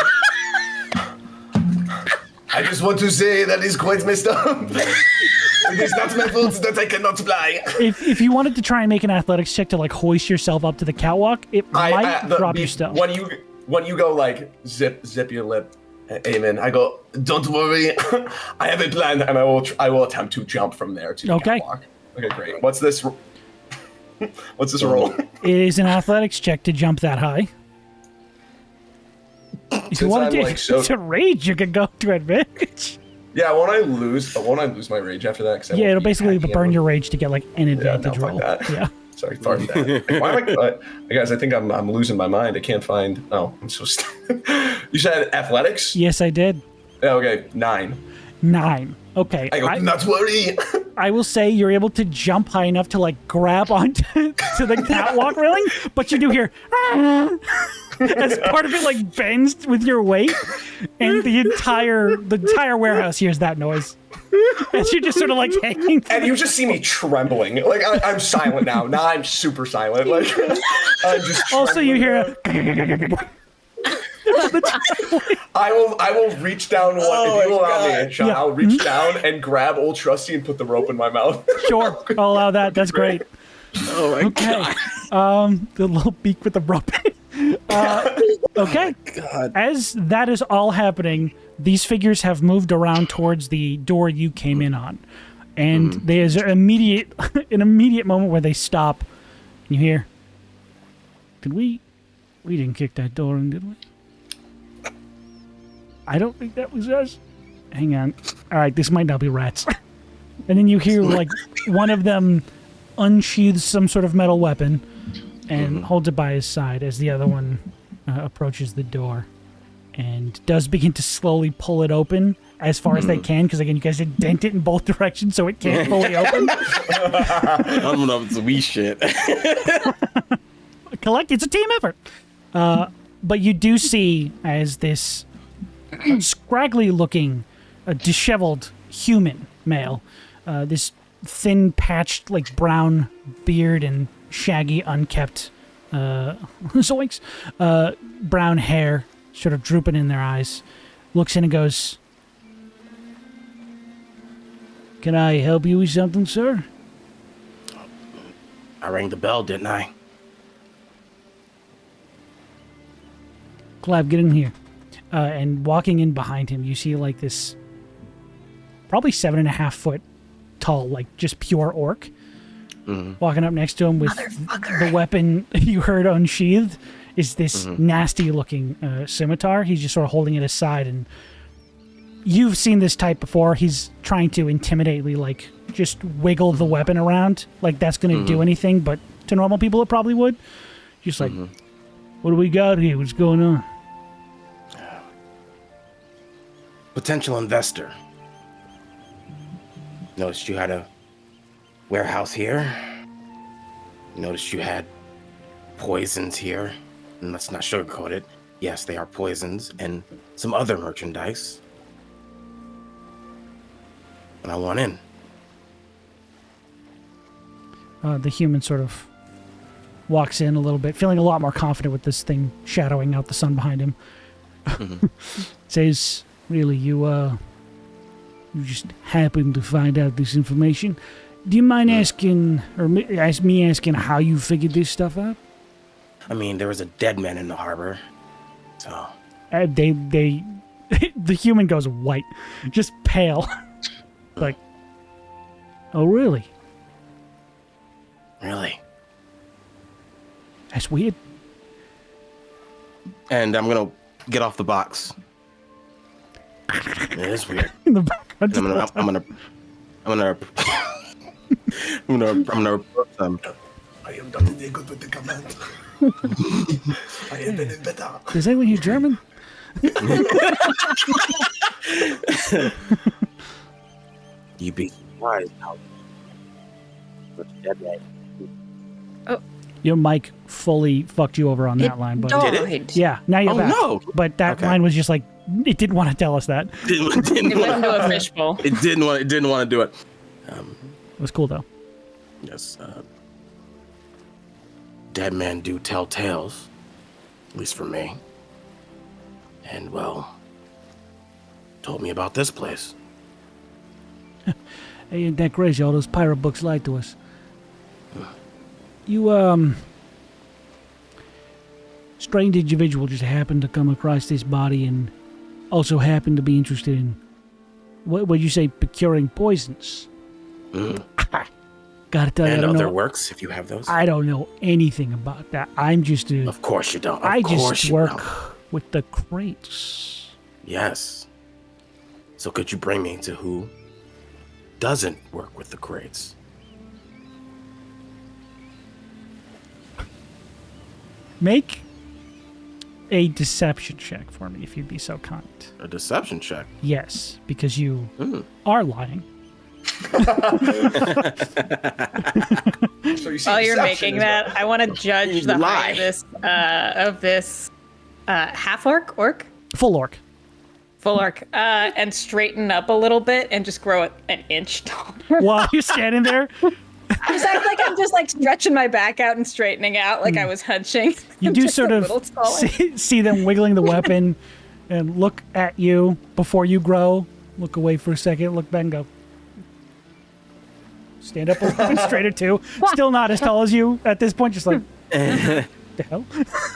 I just want to say that is quite messed up. It is not my fault that I cannot fly. If you wanted to try and make an athletics check to like hoist yourself up to the catwalk, it might drop your stealth. When you go like zip your lip, Eamon, I go, don't worry, I have a plan, and I will attempt to jump from there to the Okay. catwalk. Okay, great. What's this? What's this roll? It is an athletics check to jump that high. If you Since want I'm, to do like, so- to rage, you can go to advantage. Yeah, won't I lose my rage after that? 'Cause I Yeah, won't it'll be basically hacking burn everyone. your rage to get like an Yeah, advantage no, fuck roll. that. Yeah. Sorry, pardon that. Why am guys? I think I'm losing my mind. I can't find. Oh, I'm so stupid. You said athletics? Yes, I did. Yeah, okay, 9. 9. Okay. I go, not worry. I will say you're able to jump high enough to like grab onto to the catwalk railing, but you do hear as part of it like bends with your weight, and the entire warehouse hears that noise as you're just sort of like hanging. And you just see me trembling. Like I'm silent now. Now I'm super silent. Like I'm just. Also, you trembling. hear. I will reach down. If you allow me, Sean, Yeah. I'll reach down and grab Old Trusty and put the rope in my mouth. Sure, I'll allow that. That's great. Oh my Okay. The little beak with the rope. Okay. God. As that is all happening, these figures have moved around towards the door you came in on, and there's an immediate moment where they stop. And you hear, "Did we? We didn't kick that door in, did we?" I don't think that was us. Hang on. All right, this might not be rats. And then you hear, like, one of them unsheathes some sort of metal weapon and holds it by his side as the other one approaches the door and does begin to slowly pull it open as far as they can, because, again, you guys did dent it in both directions, so it can't fully open. I don't know if it's wee shit. It's a team effort. But you do see as this scraggly-looking, disheveled human male, this thin, patched, like, brown beard and shaggy, unkept, zoinks, brown hair sort of drooping in their eyes, looks in and goes, "Can I help you with something, sir?" I rang the bell, didn't I? Clive, get in here. And walking in behind him, you see like this probably 7.5 foot tall, like just pure orc. Walking up next to him with the weapon you heard unsheathed is this nasty looking scimitar. He's just sort of holding it aside, and you've seen this type before. He's trying to intimidately, like, just wiggle the weapon around like that's going to do anything, but to normal people it probably would. Just like, what do we got here? What's going on? Potential investor. Noticed you had a warehouse here. Noticed you had poisons here. And let's not sugarcoat it. Yes, they are poisons and some other merchandise. And I want in. The human sort of walks in a little bit, feeling a lot more confident with this thing shadowing out the sun behind him. Says, "Really, you just happened to find out this information. Do you mind asking, or me asking how you figured this stuff out?" I mean, there was a dead man in the harbor. So. The human goes white, just pale. Like, "Oh, really? Really?" That's weird." And I'm gonna get off the box. It is weird. In the background. I'm gonna report them. I am not very good with the command. I have been in better. Does anyone hear German? You'd be surprised how much dead man. Your mic fully fucked you over on that line, but Died. yeah, now you're Oh, back. no. But that Okay. line was just like, it didn't want to tell us that. Didn't It went want, into a fishbowl. it didn't want to do it. It was cool though. Yes. Dead men do tell tales, at least for me. And well, told me about this place. Hey, ain't that crazy? All those pirate books lied to us. You, strange individual just happened to come across this body and also happened to be interested in, what would you say, procuring poisons? Gotta tell you, I And don't other know. works, if you have those. I don't know anything about that. I'm just a, Of course you don't. I Of course just you work don't. with the crates. Yes. So could you bring me to who doesn't work with the crates? Make a deception check for me, if you'd be so kind. A deception check. Yes, because you are lying. So you see While you're deception making is that, I want to judge the Lie. height of this half orc, Full orc. full orc, and straighten up a little bit and just grow it an inch taller. While you're standing there, Just act like I'm just like stretching my back out and straightening out like I was hunching. you I'm do just sort a of little taller. see them wiggling the weapon and look at you before you grow. Look away for a second, look back and go. Stand up a little bit straighter too. Still not as tall as you at this point, just like, the hell?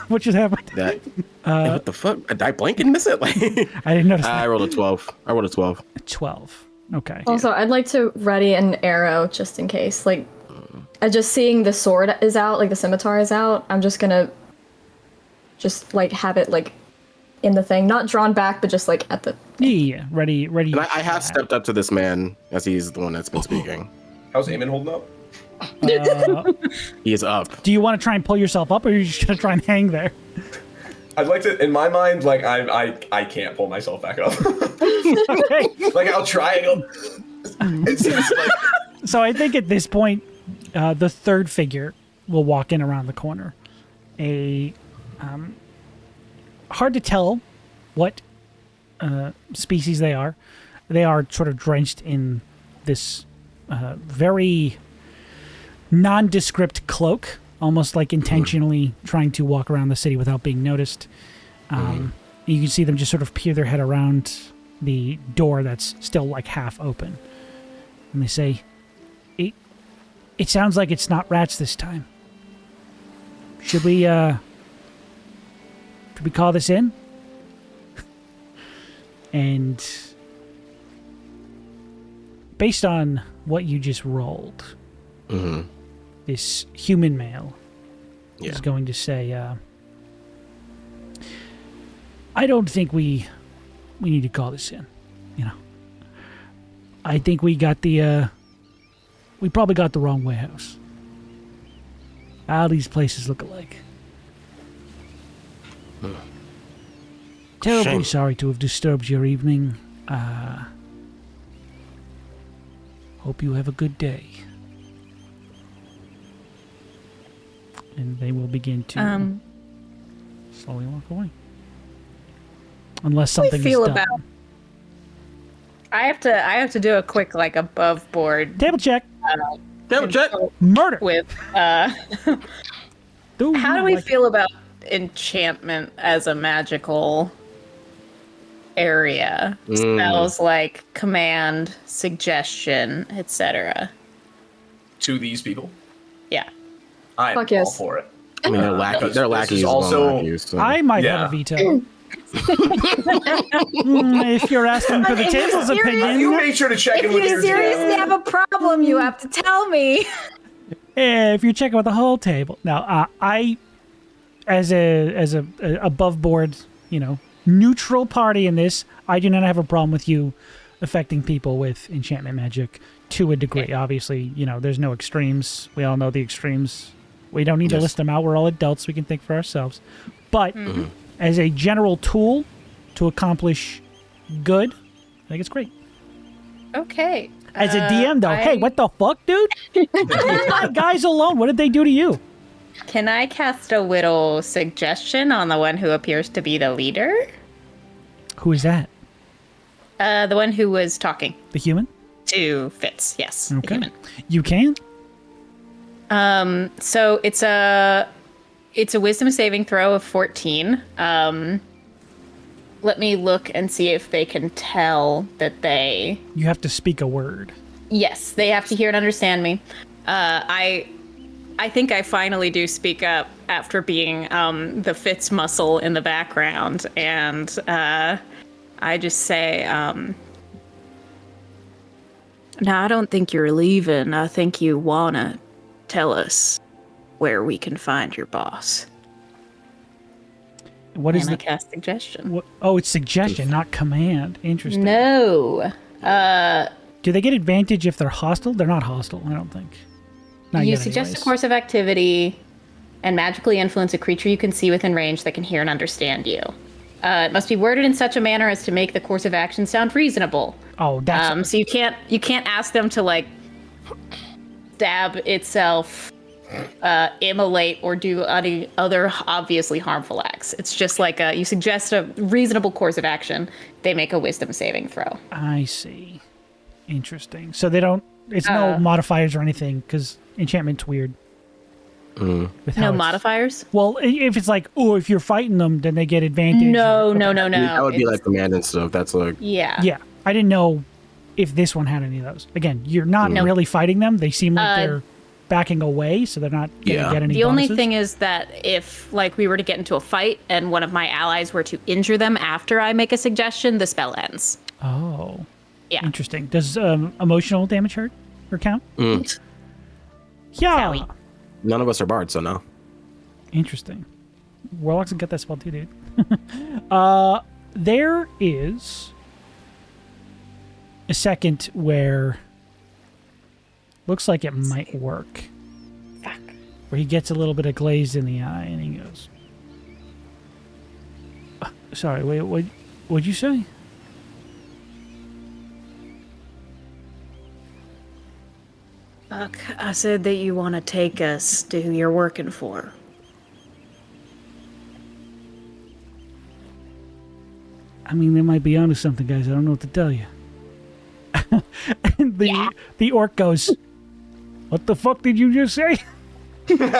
What just happened? That. What the fuck? Did I blink and miss it? Like, I didn't notice I that. rolled a 12. 12. Okay. Also, I'd like to ready an arrow just in case. Like, just seeing the sword is out, like the scimitar is out, I'm just gonna just like have it like in the thing, not drawn back, but just like at the. Yeah, ready. And I have stepped up to this man as he's the one that's been speaking. How's Eamon holding up? He is up. Do you want to try and pull yourself up, or are you just gonna try and hang there? I'd like to, in my mind, like I can't pull myself back up. Okay. Like I'll try and go. It's like So I think at this point, the third figure will walk in around the corner. Hard to tell what species they are. They are sort of drenched in this very nondescript cloak, almost like intentionally trying to walk around the city without being noticed. You can see them just sort of peer their head around the door that's still like half open. And they say, it sounds like it's not rats this time. Should we call this in? And based on what you just rolled, this human male is going to say, I don't think we need to call this in. You know, I think we probably got the wrong warehouse. All these places look alike. Terribly Shame. sorry to have disturbed your evening. Hope you have a good day. And they will begin to slowly walk away. Unless something is feel done. about- I have to do a quick like above board Table check. Damn, check. Murder. with Ooh, how do we like- feel about enchantment as a magical area? Spells like command, suggestion, etc. to these people. Yeah. I'm Fuck all yes. for it. I mean, they're lackeys. Because They're this lackeys. is among also- lackeys, so. I might Yeah. have a veto. If you're asking for the If you're table's serious- opinion, You make sure to check in with your have a problem, you have to tell me. if you're checking with the whole table. Now, I, as a above board, neutral party in this, I do not have a problem with you affecting people with enchantment magic to a degree. Obviously, there's no extremes. We all know the extremes. We don't need to list them out. We're all adults. We can think for ourselves. But as a general tool to accomplish good, I think it's great. Okay. As a DM, though, hey, what the fuck, dude? Leave my guys alone. What did they do to you? Can I cast a little suggestion on the one who appears to be the leader? Who is that? The one who was talking The human? to Fitz. Yes. the Okay. human. You can? So it's a wisdom saving throw of 14. Let me look and see if they can tell that they. You have to speak a word. Yes, they have to hear and understand me. I think I finally do speak up after being the Fitz muscle in the background, and I just say, "No, I don't think you're leaving. I think you wanna tell us where we can find your boss." What is And I the... cast suggestion. What, oh, it's suggestion, not command. Interesting. No. Do they get advantage if they're hostile? They're not hostile, I don't think. Not You yet suggest anyways. a course of activity and magically influence a creature you can see within range that can hear and understand you. It must be worded in such a manner as to make the course of action sound reasonable. Oh, that's... So you can't ask them to like stab itself, immolate, or do any other obviously harmful acts. It's just like you suggest a reasonable course of action. They make a wisdom saving throw. I see. Interesting. So they don't... It's no modifiers or anything, because enchantment's weird. With how No it's- modifiers? Well, if it's like, oh, if you're fighting them, then they get advantage. No. That would be It's- like command and stuff. That's like yeah. Yeah, I didn't know if this one had any of those. Again, you're not really fighting them. They seem like they're backing away, so they're not going to get any The only bonuses. thing is that if, like, we were to get into a fight and one of my allies were to injure them after I make a suggestion, the spell ends. Oh, Yeah. interesting. Does emotional damage hurt or count? Yeah. Sorry. none of us are bards, so no. Interesting. Warlocks can get that spell too, dude. There is a second where looks like it might work. Fuck. Where he gets a little bit of glaze in the eye and he goes, sorry, wait, what'd you say? Fuck. I said that you want to take us to who you're working for. I mean, they might be onto something, guys. I don't know what to tell you. And the orc goes, what the fuck did you just say? He's like,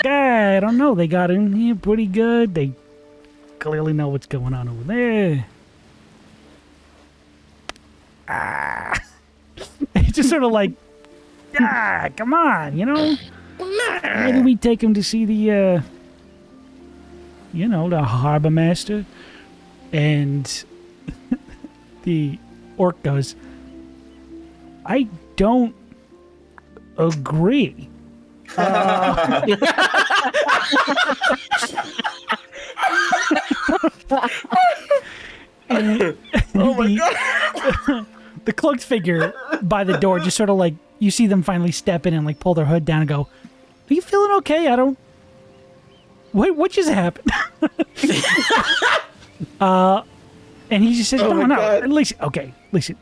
I don't know. They got in here pretty good. They clearly know what's going on over there. It's just sort of like, come on, you know? Maybe we take him to see the, the harbor master. And the orc goes, I don't agree. Oh my god. The cloaked figure by the door just sort of like, you see them finally step in and like pull their hood down and go, are you feeling okay? I don't... What just happened? And he just says, Oh no, my God. at least, okay, listen,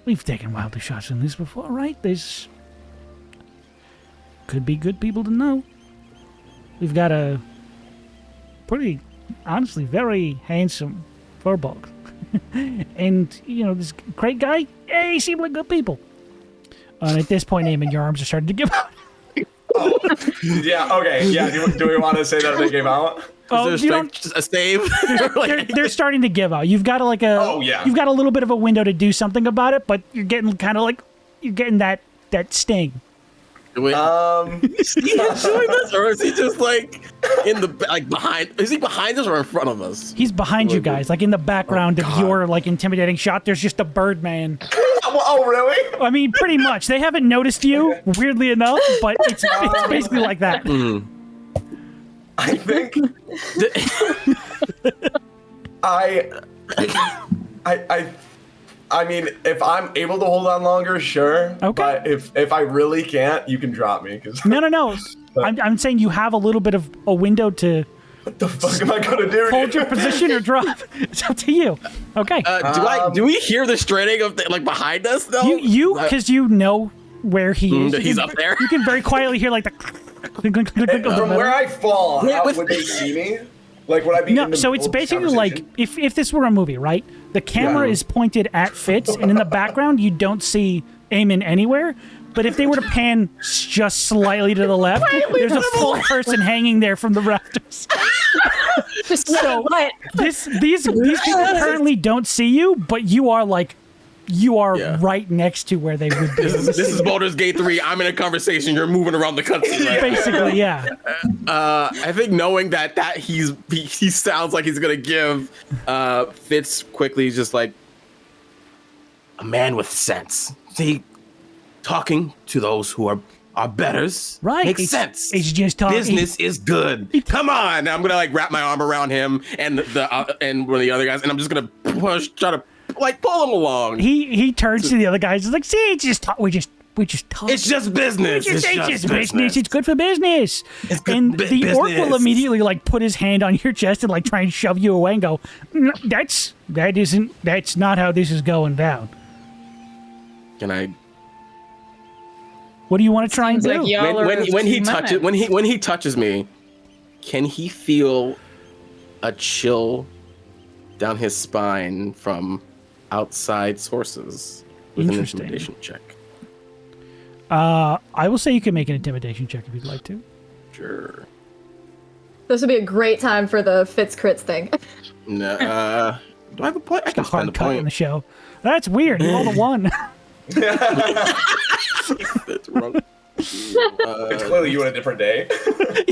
we've taken wilder shots than this before, right? There's... Could be good people to know. We've got a pretty, honestly, very handsome furball. And, this great guy, he seemed like good people. And at this point, Eamon, your arms are starting to give out. Oh, yeah, okay. Yeah, do we want to say that they gave out? Is there a save? They're starting to give out. You've got you've got a little bit of a window to do something about it, but you're getting kind of like, you're getting that sting. Is he doing this, or is he just like in the behind? Is he behind us or in front of us? He's behind you guys, like in the background of your like intimidating shot. There's just a Birdman. Oh, really? I mean, pretty much. They haven't noticed you, weirdly enough, but it's basically like that. I think I mean, if I'm able to hold on longer, sure. Okay. But if I really can't, you can drop me. No. I'm saying you have a little bit of a window to What the fuck am I gonna do? hold your position or drop. It's up to you. Okay. Do we hear the straining of behind us though? Because you know where he is. He's up there. You can very quietly hear like the. From where I fall, would they see me? Like, would I be? No, so it's basically like if this were a movie, right? The camera is pointed at Fitz, and in the background you don't see Eamon anywhere. But if they were to pan just slightly to the left, there's a full person hanging there from the rafters. So these people currently don't see you, but you are right next to where they would be. This is Baldur's Gate 3. I'm in a conversation. You're moving around the country. Right? Basically, yeah. I think knowing that he sounds like he's gonna give Fitz quickly, just like a man with sense. See, talking to those who are betters makes sense. It's just talking. Business is good. Come on. And I'm gonna like wrap my arm around him and and one of the other guys, and I'm just gonna try to pull him along. He turns to the other guys. He's like, "See, it's just talk. We just talk. It's just business. It's just business. It's good for business." And the orc will immediately put his hand on your chest and try and shove you away and go, "No, that's not how this is going down." Can I? What do you want to try and do? When he touches me, can he feel a chill down his spine from outside sources with an intimidation check? I will say you can make an intimidation check if you'd like to. Sure. This would be a great time for the Fitz crits thing. No, do I have a point? I can A hard spend a cut in point. the show. That's weird. You rolled a 1. That's wrong. It's clearly you on a different day.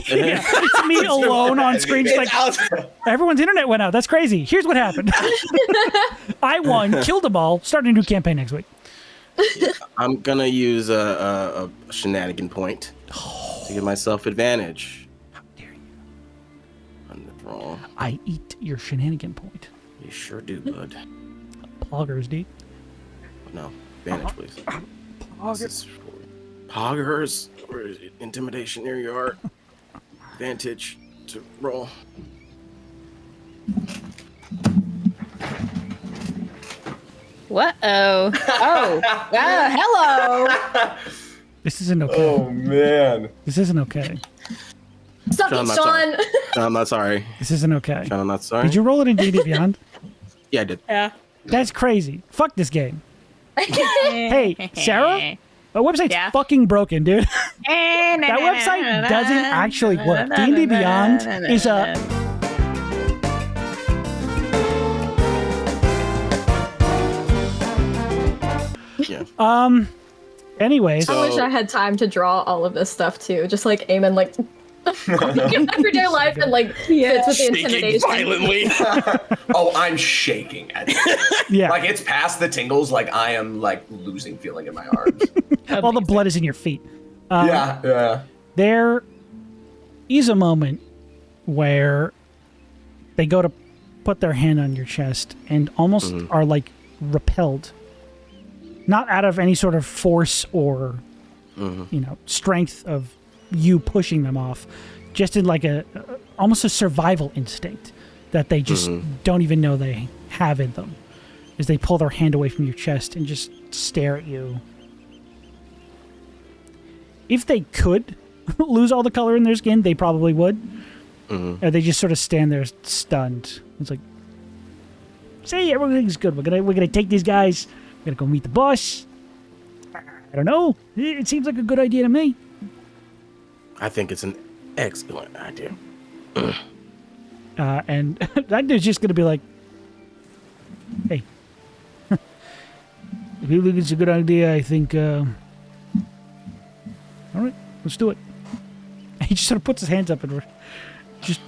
Yeah, it's me alone on screen. Just everyone's internet went out. That's crazy. Here's what happened. I won, killed them all, starting a new campaign next week. I'm gonna use a shenanigan point to give myself advantage. on this roll. I eat your shenanigan point. You sure do, bud. Poggers, dude. No, advantage, please. Poggers. Or is it intimidation? There you are. Advantage to roll. What? Oh. Hello. This isn't okay. Oh man. This isn't okay. Suck Sean, it, not Sean. sorry. I'm not sorry. This isn't okay. Sean, I'm not sorry. Did you roll it in D&D Beyond? Yeah, I did. Yeah. That's crazy. Fuck this game. Hey, Sarah? Our website's Yeah. fucking broken, dude. That website doesn't actually work. D&D Beyond is a... Yeah. Anyways, I wish I had time to draw all of this stuff too. Just like Eamon, like everyday life and like fits with the intimidation. violently. Oh, I'm shaking at it. yeah. Like it's past the tingles. Like I am like losing feeling in my arms. All the blood is in your feet. Yeah. There is a moment where they go to put their hand on your chest and almost are like repelled. Not out of any sort of force or, strength of you pushing them off. Just in like almost a survival instinct that they just don't even know they have in them. As they pull their hand away from your chest and just stare at you. If they could lose all the color in their skin, they probably would. They just sort of stand there stunned. It's like, see, everything's good. We're gonna take these guys. We're gonna go meet the boss. I don't know. It seems like a good idea to me. I think it's an excellent idea. And that dude's just gonna be like, hey, if you think it's a good idea, I think, all right, let's do it. He just sort of puts his hands up and just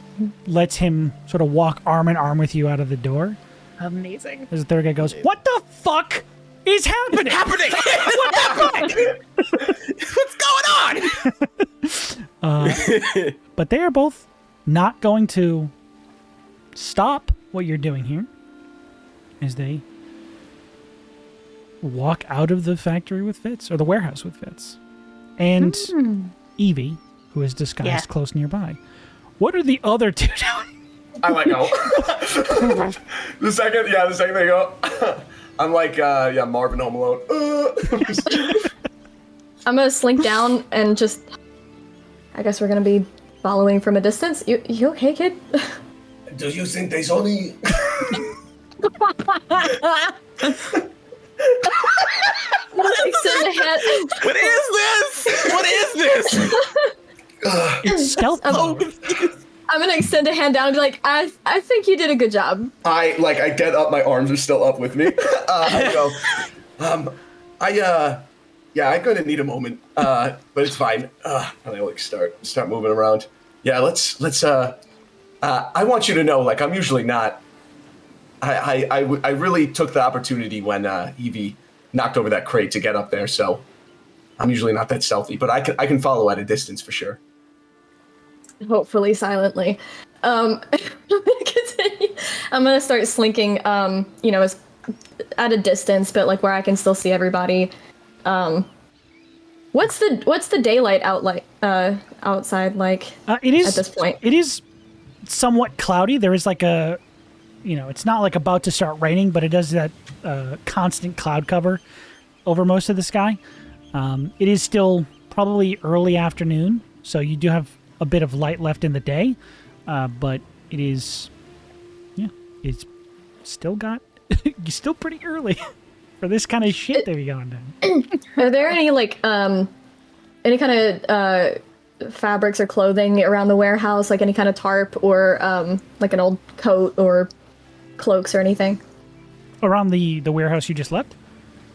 lets him sort of walk arm in arm with you out of the door. Amazing. As the third guy goes, what the fuck is happening? What the fuck? What's going on? But they are both not going to stop what you're doing here as they walk out of the factory with Fitz, or the warehouse with Fitz. And Eevee, who is disguised close nearby. What are the other two doing? I like go. the second they go, I'm like, Marvin Home Alone. I'm gonna slink down and just. I guess we're gonna be following from a distance. You okay, kid? Do you think there's only? Extend a hand. What is this? What is this? It's stealth mode. I'm gonna extend a hand down and be like, I think you did a good job. I get up, my arms are still up with me. I go, I'm gonna need a moment, but it's fine. And I like start moving around. Yeah, let's. I want you to know, like, I'm usually not. I really took the opportunity when Eevee knocked over that crate to get up there, so I'm usually not that stealthy, but I can follow at a distance for sure. Hopefully silently. I'm gonna continue. I'm gonna start slinking, as at a distance, but like where I can still see everybody. What's the daylight outside like? It is at this point. It is somewhat cloudy. There is like a, it's not like about to start raining, but it does that constant cloud cover over most of the sky. It is still probably early afternoon, so you do have a bit of light left in the day, but it is, it's still still pretty early for this kind of shit that you're going down. Are there any any kind of fabrics or clothing around the warehouse, like any kind of tarp or like an old coat or cloaks or anything? Around the warehouse you just left?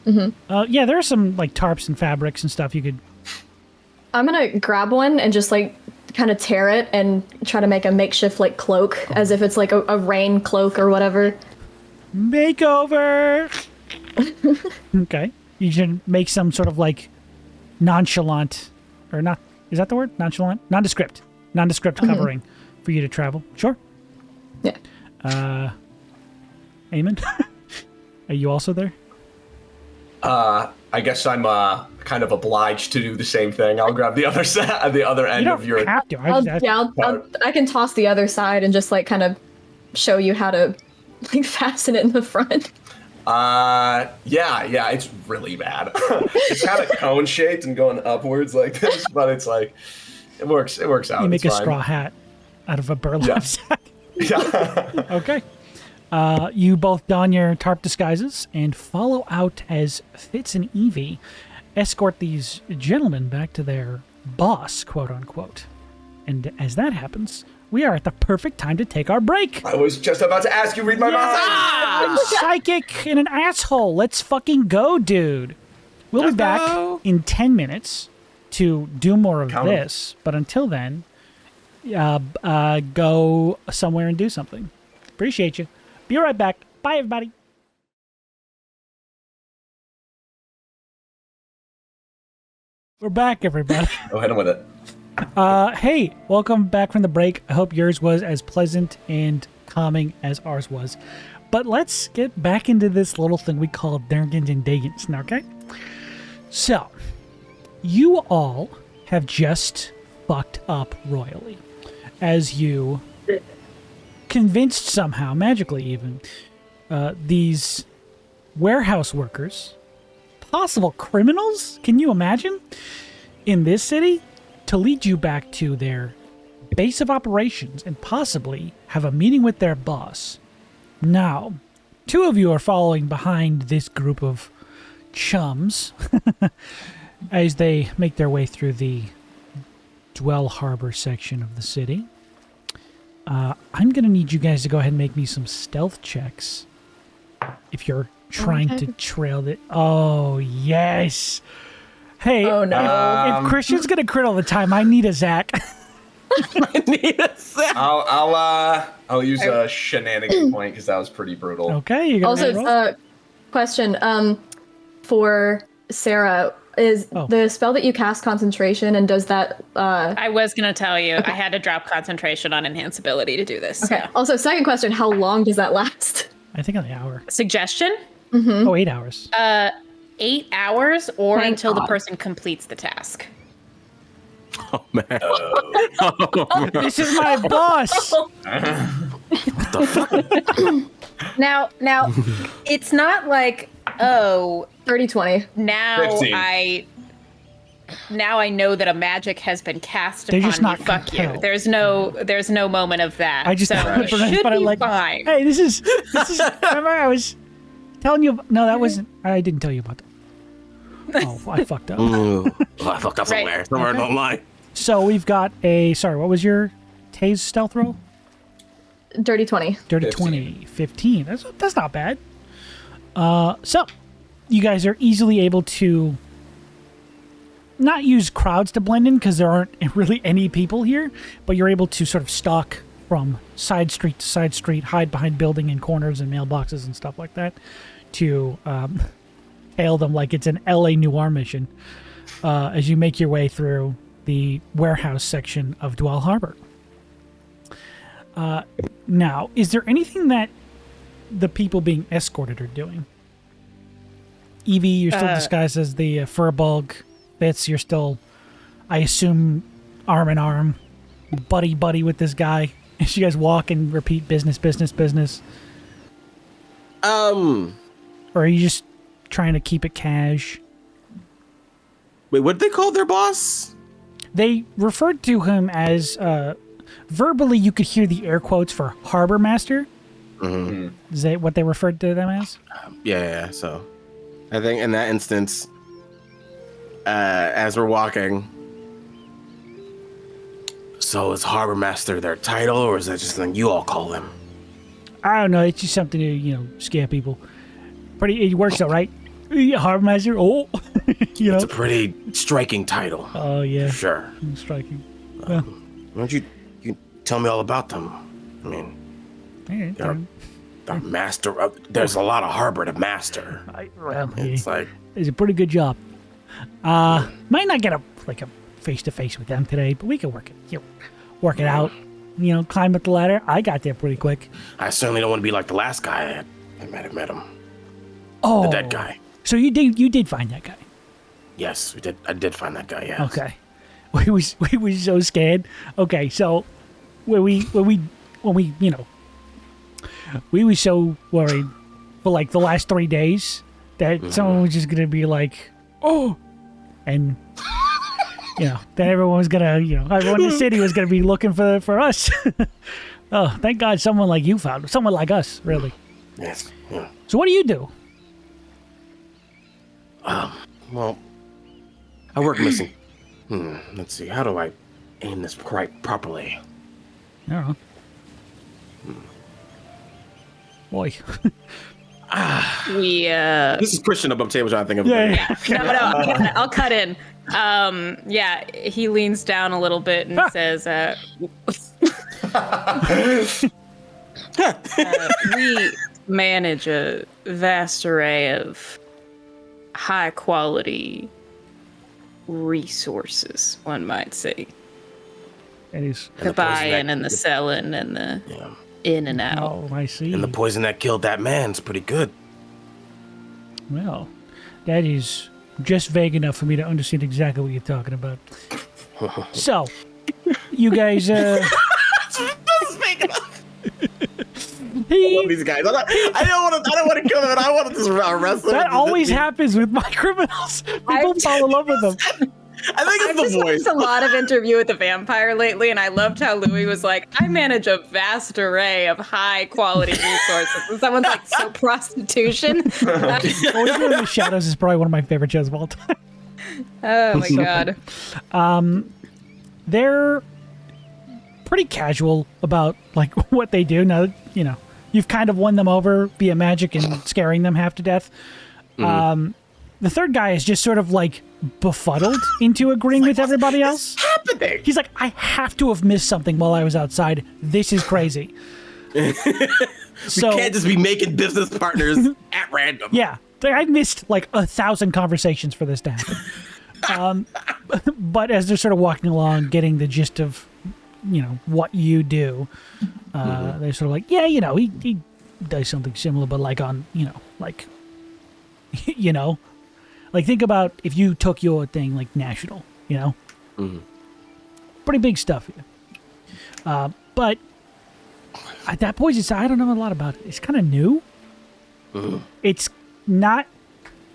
Mm-hmm. Yeah, there are some like tarps and fabrics and stuff you could. I'm gonna grab one and just like kind of tear it and try to make a makeshift like cloak, as if it's like a rain cloak or whatever. Makeover. Okay, you should make some sort of like nonchalant, or not? Is that the word? Nonchalant, nondescript covering for you to travel. Sure. Yeah. Eamon, are you also there? I guess I'm kind of obliged to do the same thing. I'll grab the other side, the other end You of your. don't have to. I just asked- I can toss the other side and just like kind of show you how to like fasten it in the front. Yeah, it's really bad. It's kind of cone shaped and going upwards like this, but it's like it works out. You make it's a fine. straw hat out of a burlap sack. Yeah. Okay. You both don your tarp disguises and follow out as Fitz and Eevee escort these gentlemen back to their boss, quote unquote. And as that happens, we are at the perfect time to take our break. I was just about to ask you, read my mind. I'm psychic and an asshole. Let's fucking go, dude. We'll be back in 10 minutes to do more of Count 'em. this. But until then, go somewhere and do something. Appreciate you. Be right back. Bye, everybody. We're back, everybody. Go ahead with it. Hey, welcome back from the break. I hope yours was as pleasant and calming as ours was. But let's get back into this little thing we call Durgans and Dagans now, okay? So, you all have just fucked up royally. As you convinced somehow, magically even, these warehouse workers, possible criminals, can you imagine, in this city, to lead you back to their base of operations and possibly have a meeting with their boss. Now, two of you are following behind this group of chums as they make their way through the Dwell Harbor section of the city. I'm going to need you guys to go ahead and make me some stealth checks if you're trying to trail it. Oh, yes. Hey, Oh, no. if Christian's going to crit all the time, I need a Zach. I need a sec. I'll use a shenanigan point because that was pretty brutal. Okay, you're going to Also, question for Sarah, is the spell that you cast concentration, and does that I was going to tell you, I had to drop concentration on enhanceability to do this. okay. So. Also, second question, how long does that last? I think on the hour. Suggestion? Oh, 8 hours. 8 hours or Thank until the God. person completes the task. Oh man. This is my boss. Now, it's not like, oh, 30-20. now 15. I know that a magic has been cast They're upon just me. not Fuck you. compelled. There's no moment of that. I just so it should but I be like, fine. hey, this is remember I was telling you, no, that wasn't, I didn't tell you about that. Oh, I fucked up. Ooh. Oh, I fucked up Right. somewhere along the line. So we've got sorry, what was your Tase stealth roll? Dirty 20. Dirty 15. 20, 15. That's not bad. So you guys are easily able to not use crowds to blend in because there aren't really any people here, but you're able to sort of stalk from side street to side street, hide behind building and corners and mailboxes and stuff like that to hail them like it's an LA Noire mission as you make your way through the warehouse section of Dwell Harbor. Now, is there anything that the people being escorted are doing? Eevee, you're still disguised as the Furbug. Fitz, you're still, I assume, arm in arm, buddy with this guy. As you guys walk and repeat business. Or are you just trying to keep it cash? Wait, what did they call their boss? They referred to him as, verbally you could hear the air quotes for Harbor Master. Is that what they referred to them as? Yeah. So, I think in that instance, as we're walking, so is Harbor Master their title, or is that just something you all call them? I don't know. It's just something to, scare people. It works though, right? Yeah, Harbor Master. Oh, It's a pretty striking title. Oh yeah, Sure. striking. Well, Why don't you tell me all about them? I mean, yeah, they're master of. There's a lot of harbor to master. It's like it's a pretty good job. Might not get a face to face with them today, but we can work it out. climb up the ladder. I got there pretty quick. I certainly don't want to be like the last guy. I might have met him. Oh, The dead guy. So you did find that guy. Yes, we did. I did find that guy. Yeah. Okay. We was so scared. Okay, so when we we were so worried for like the last 3 days that someone was just gonna be like, oh, and then everyone was gonna, everyone in the city was gonna be looking for us. Oh, thank God someone like you found someone like us, really. Yes. Yeah. So what do you do? Well, I work missing. Let's see. How do I aim this properly? I don't know. Boy. We This is Christian above table, I think. Of Yeah. no, I'll cut in. Yeah, he leans down a little bit and says, we manage a vast array of high quality resources, one might say. It is. The buying and the selling and the in and out. Oh, I see. And the poison that killed that man's pretty good. Well, that is just vague enough for me to understand exactly what you're talking about. So, you guys, This is fake enough. I love these guys. I don't want to kill them. I want to just arrest them. that always happens with my criminals. People fall in love with them. I think I've it's just the voice. watched a lot of Interview with the Vampire lately, and I loved how Louis was like, I manage a vast array of high quality resources. And someone's like, so prostitution? Oyster in the Shadows is probably one of my favorite shows of all time. Oh my god. They're pretty casual about like what they do. Now, you've kind of won them over via magic and scaring them half to death. The third guy is just sort of like befuddled into agreeing with everybody else. Happening. He's like, I have to have missed something while I was outside. This is crazy. We can't just be making business partners at random. Yeah, I missed like 1,000 conversations for this to happen. But as they're sort of walking along, getting the gist of, what you do, they're sort of like, yeah, he does something similar, but like on, like, like think about if you took your thing like national, pretty big stuff here. But at that point, I don't know a lot about it. It's kind of new. It's not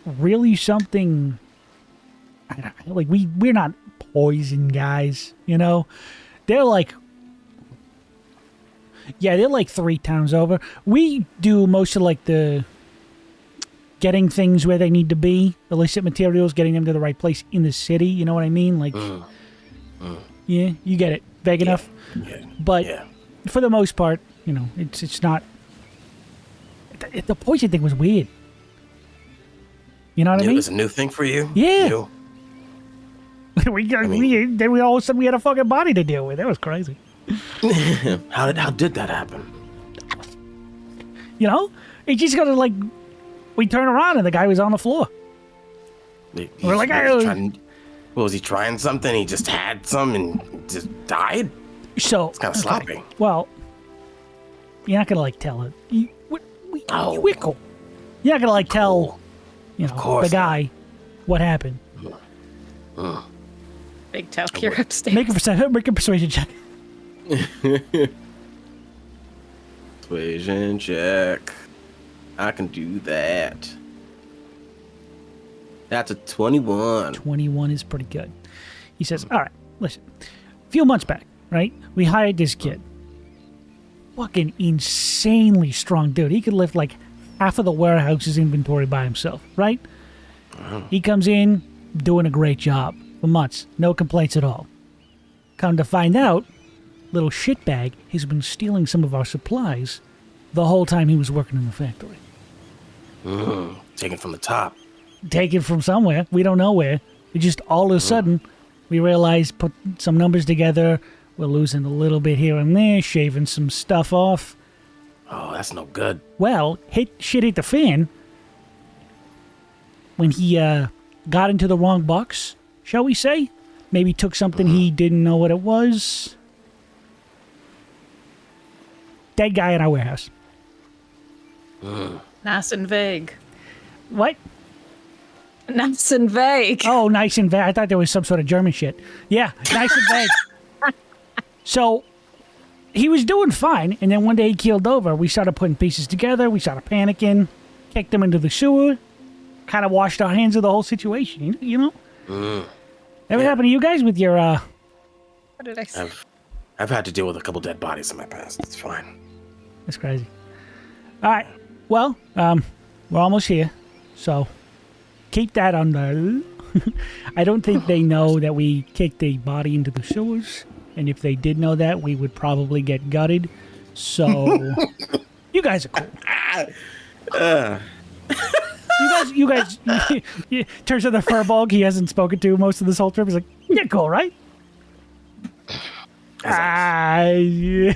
really something like we're not poison guys, They're like, they're like 3 towns over. We do most of like the getting things where they need to be, illicit materials, getting them to the right place in the city. You know what I mean? Like, yeah, you get it. Vague enough. Yeah. But for the most part, it's not. The poison thing was weird. You know what I mean? It was a new thing for you? Yeah. New? Then we all of a sudden we had a fucking body to deal with. That was crazy. How did that happen? It just got to like. We turn around and the guy was on the floor. We're like, was he trying something? He just had some and just died? So It's kind of sloppy. Well, you're not gonna like tell it. You wickle. You're not gonna like tell, course the guy what happened. Big Talk, you're upstairs. Make a persuasion check. Persuasion check. I can do that. That's a 21. 21 is pretty good. He says, all right, listen. A few months back, right, we hired this kid. Fucking insanely strong dude. He could lift like half of the warehouse's inventory by himself, right? He comes in, doing a great job for months. No complaints at all. Come to find out, little shitbag has been stealing some of our supplies the whole time he was working in the factory. Taken from the top. Taken from somewhere. We don't know where. It just all of a sudden, we realized, put some numbers together. We're losing a little bit here and there, shaving some stuff off. Oh, that's no good. Well, shit hit the fan when he got into the wrong box, shall we say? Maybe took something he didn't know what it was. dead guy in our warehouse. Nice and vague. What? Nice and vague. Oh, nice and vague. I thought there was some sort of German shit. Yeah, nice and vague. So he was doing fine, and then one day he keeled over. We started putting pieces together. We started panicking, kicked him into the sewer, kind of washed our hands of the whole situation. You know? Ever happened to you guys with your? What did I say? I've had to deal with a couple dead bodies in my past. It's fine. That's crazy. All right. Well, we're almost here, so keep that on the. I don't think they know that we kicked a body into the sewers, and if they did know that, we would probably get gutted. So, you guys are cool. You guys. Turns to the furball he hasn't spoken to most of this whole trip. He's like, "You're cool, right?" Yeah.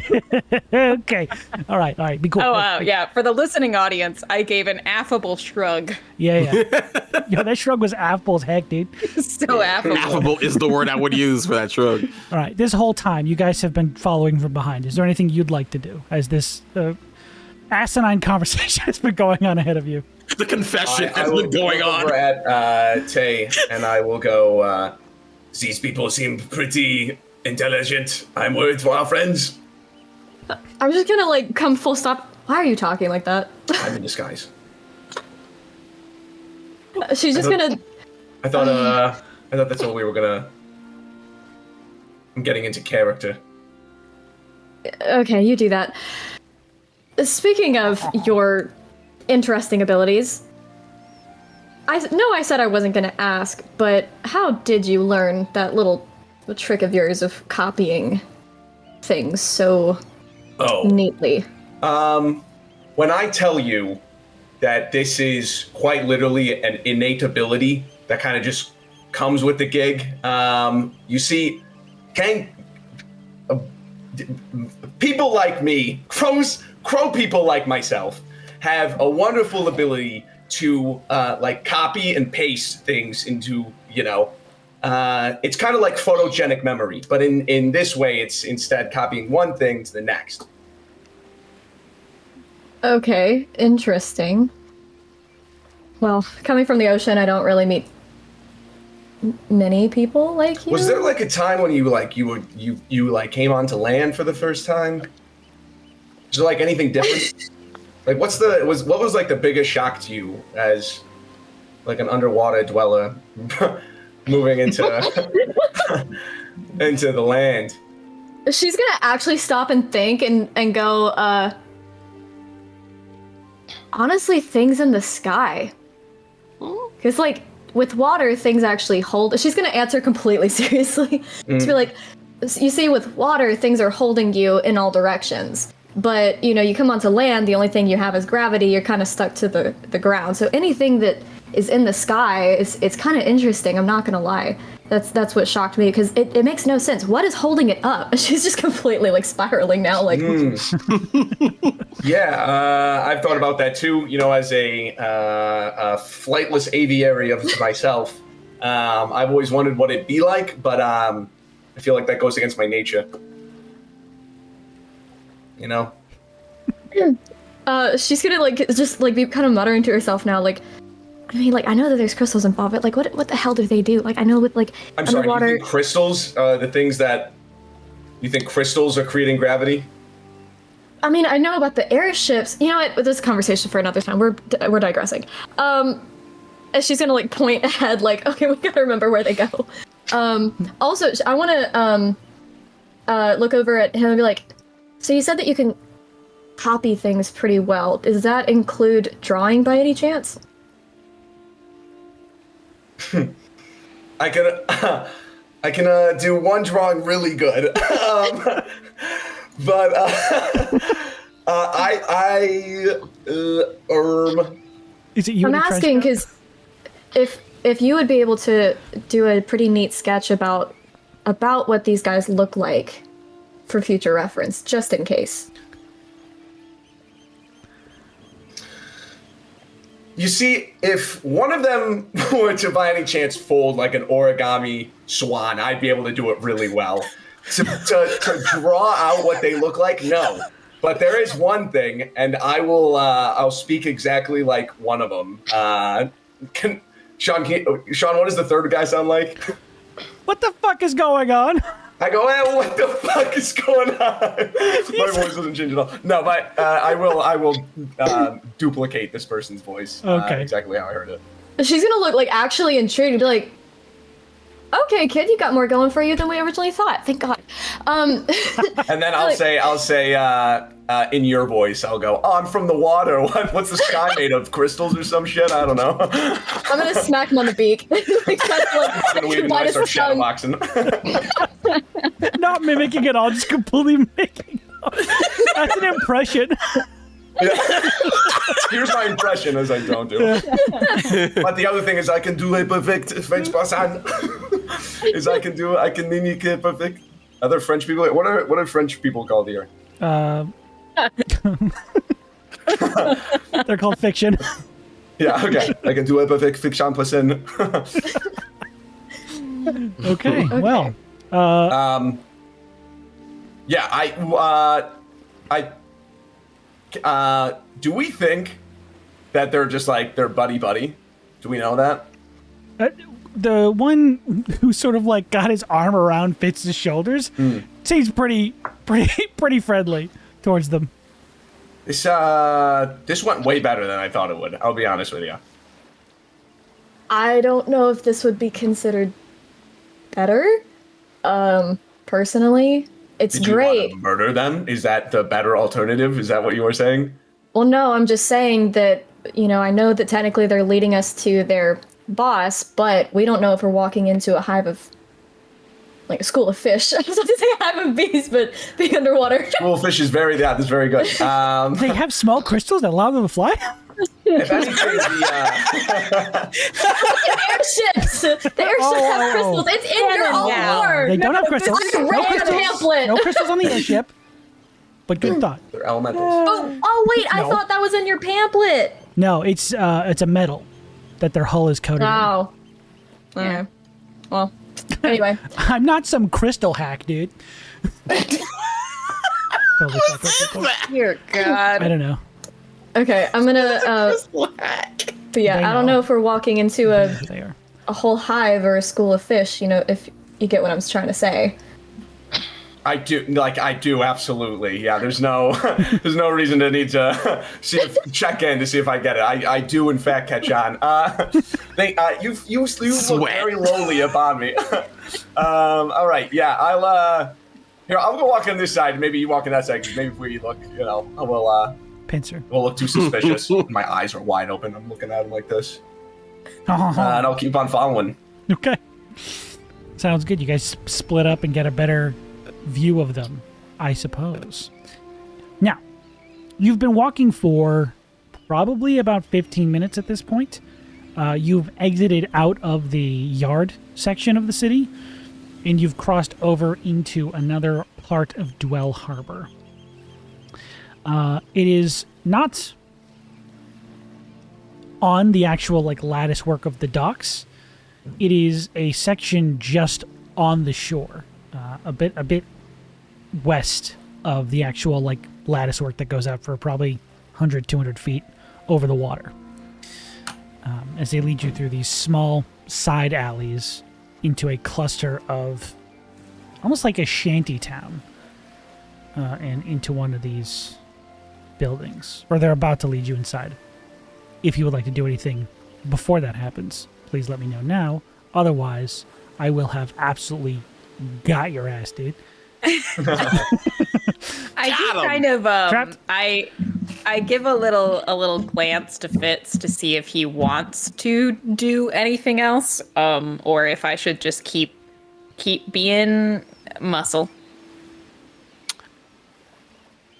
Okay. All right. Be cool. Oh, wow. Yeah. For the listening audience, I gave an affable shrug. Yeah. Yo, that shrug was affable as heck, dude. So affable. Affable is the word I would use for that shrug. All right. This whole time, you guys have been following from behind. Is there anything you'd like to do as this asinine conversation has been going on ahead of you? The confession I has will been going go over on. at Tay, and I will go, these people seem pretty intelligent. I'm worried for our friends. I'm just gonna like come full stop. Why are you talking like that? I'm in disguise. She's just gonna. I thought that's all we were gonna. I'm getting into character. Okay, you do that. Speaking of your interesting abilities, I know I said I wasn't gonna ask, but how did you learn that little trick of yours of copying things so neatly? When I tell you that this is quite literally an innate ability that kind of just comes with the gig, you see, people like me, crow people like myself, have a wonderful ability to like copy and paste things into, it's kind of like photogenic memory, but in this way, it's instead copying one thing to the next. Okay, interesting. Well, coming from the ocean, I don't really meet many people like you. Was there like a time when you came onto land for the first time? Was there like anything different? Like what was like the biggest shock to you as like an underwater dweller moving into into the land? She's gonna actually stop and think and go, honestly, things in the sky. Because, like, with water, things actually hold. She's gonna answer completely seriously. To be like, you see, with water, things are holding you in all directions. But, you come onto land, the only thing you have is gravity. You're kind of stuck to the ground. So anything that is in the sky, it's kind of interesting. I'm not gonna lie. That's what shocked me, because it makes no sense. What is holding it up? She's just completely like spiraling now. Like, yeah, I've thought about that too. As a flightless aviary of myself, I've always wondered what it'd be like, but I feel like that goes against my nature. She's gonna like just like be kind of muttering to herself now, like. I mean, like, I know that there's crystals involved, but, like, what the hell do they do? Like, I know with, like, I'm sorry, underwater... you think crystals, the things that... You think crystals are creating gravity? I mean, I know about the airships. You know what? This is a conversation for another time. We're digressing. And she's gonna, like, point ahead, like, okay, we gotta remember where they go. Also, I wanna, look over at him and be like, so you said that you can copy things pretty well. Does that include drawing by any chance? I can do one drawing really good, but Is it you? I'm asking because if you would be able to do a pretty neat sketch about what these guys look like for future reference, just in case. You see, if one of them were to by any chance fold like an origami swan, I'd be able to do it really well. To draw out what they look like, no. But there is one thing, and I'll speak exactly like one of them. Sean, what does the third guy sound like? What the fuck is going on? I go, hey, what the fuck is going on? My voice doesn't change at all. No, but I will duplicate this person's voice. Okay. Exactly how I heard it. She's gonna look like actually intrigued and be like, "Okay, kid, you got more going for you than we originally thought. Thank God." And then I'll say in your voice, I'll go, "Oh, I'm from the water. What's the sky made of? Crystals or some shit? I don't know." I'm gonna smack him on the beak. I'm gonna Why does start the tongue- shadowboxing. Not mimicking it all, just completely making it up. That's an impression. Here's my impression, as I don't do. But the other thing is, I can do a perfect French person. I can mimic a perfect. Other French people. What are French people called here? They're called fiction. Yeah. Okay. I can do a perfect fiction person. Okay. Well. Yeah. Do we think that they're just like they're buddy? Do we know that? The one who sort of like got his arm around Fitz's shoulders seems pretty friendly towards them. This went way better than I thought it would. I'll be honest with you. I don't know if this would be considered better. Personally, it's Did you great. want to murder them? Is that the better alternative? Is that what you were saying? Well, no, I'm just saying that, I know that technically they're leading us to their boss, but we don't know if we're walking into a hive of, like a school of fish. I was about to say a hive of bees, but being underwater. School of fish is that's very good. They have small crystals that allow them to fly? If anything, Airships! The airships have crystals. It's in your own lore. They don't have crystals. I read a pamphlet. No crystals on the airship. But good thought. they're elementals. Oh wait, I No. thought that was in your pamphlet. No, it's a metal that their hull is coated in. Oh. Okay. Well, anyway. I'm not some crystal hack, dude. Totally fucking cool. Dear God. I don't know. Okay, I'm gonna, but yeah, They I don't know. know if we're walking into They are. a whole hive or a school of fish, if you get what I'm trying to say. I do absolutely. Yeah, there's no reason to need to check in to see if I get it. I do in fact catch on. You look very lowly upon me. All right, yeah, I'll go walk on this side, and maybe you walk on that side, 'cause maybe if we look, Pincer. we'll look too suspicious. My eyes are wide open. I'm looking at him like this, and I'll keep on following. Okay. Sounds good. You guys split up and get a better view of them, I suppose. Now, you've been walking for probably about 15 minutes at this point. You've exited out of the yard section of the city, and you've crossed over into another part of Dwell Harbor. It is not on the actual lattice work of the docks. It is a section just on the shore, a bit west of the actual lattice work that goes out for probably 100, 200 feet over the water. As they lead you through these small side alleys into a cluster of almost like a shanty town, and into one of these buildings, or they're about to lead you inside. If you would like to do anything before that happens, please let me know now. Otherwise, I will have absolutely got your ass, dude. I do kind of Trapped. I give a little glance to Fitz to see if he wants to do anything else, or if I should just keep being muscle.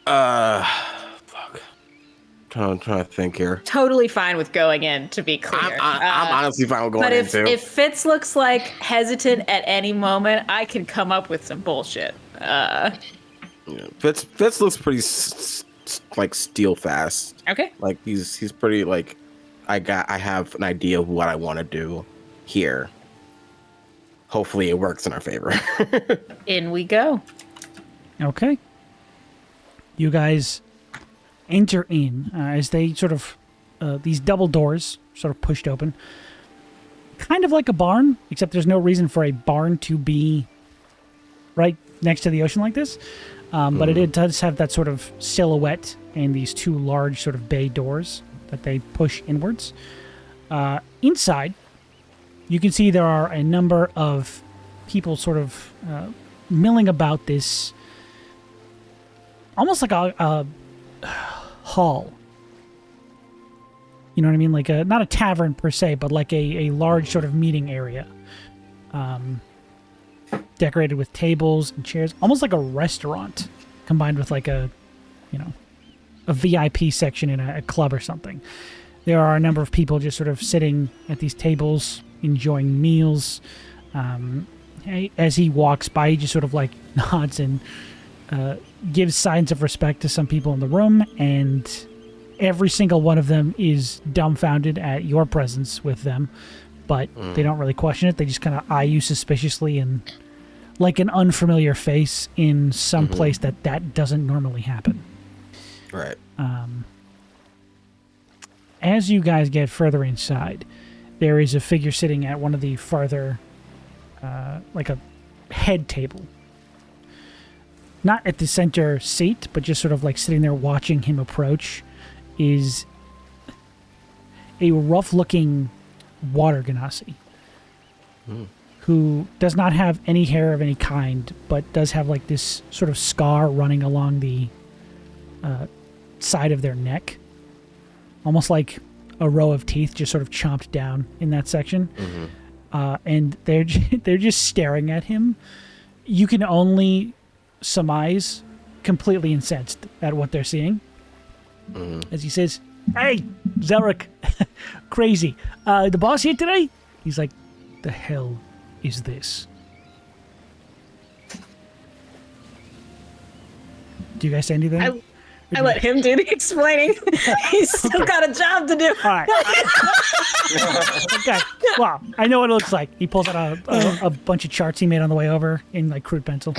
Fuck. Trying to think here. Totally fine with going in, to be clear. I'm honestly fine with going But in too. if Fitz looks like hesitant at any moment, I can come up with some bullshit. Fitz looks pretty steel fast. Okay. Like he's pretty I have an idea of what I want to do here. Hopefully it works in our favor. In we go. Okay. You guys enter in as they sort of these double doors sort of pushed open, kind of like a barn, except there's no reason for a barn to be right next to the ocean like this. But it does have that sort of silhouette and these two large sort of bay doors that they push inwards. Inside, you can see there are a number of people sort of milling about this, almost like a hall. You know what I mean? Like not a tavern per se, but like a large sort of meeting area. Decorated with tables and chairs, almost like a restaurant combined with like a VIP section in a club or something. There are a number of people just sort of sitting at these tables, enjoying meals. As he walks by, he just sort of like nods and gives signs of respect to some people in the room, and every single one of them is dumbfounded at your presence with them, but they don't really question it. They just kind of eye you suspiciously and like an unfamiliar face in some place that doesn't normally happen. Right. As you guys get further inside, there is a figure sitting at one of the farther, like a head table. Not at the center seat, but just sort of like sitting there watching him approach, is a rough-looking water genasi who does not have any hair of any kind, but does have like this sort of scar running along the side of their neck, almost like a row of teeth just sort of chomped down in that section. And they're just staring at him. You can only surmise, completely incensed at what they're seeing. As he says, "Hey, Zarek, crazy. The boss here today?" He's like, "The hell is this?" Do you guys say anything? I let him do the explaining. He's still got a job to do. All right. Okay. Well, I know what it looks like. He pulls out a bunch of charts he made on the way over in like crude pencil.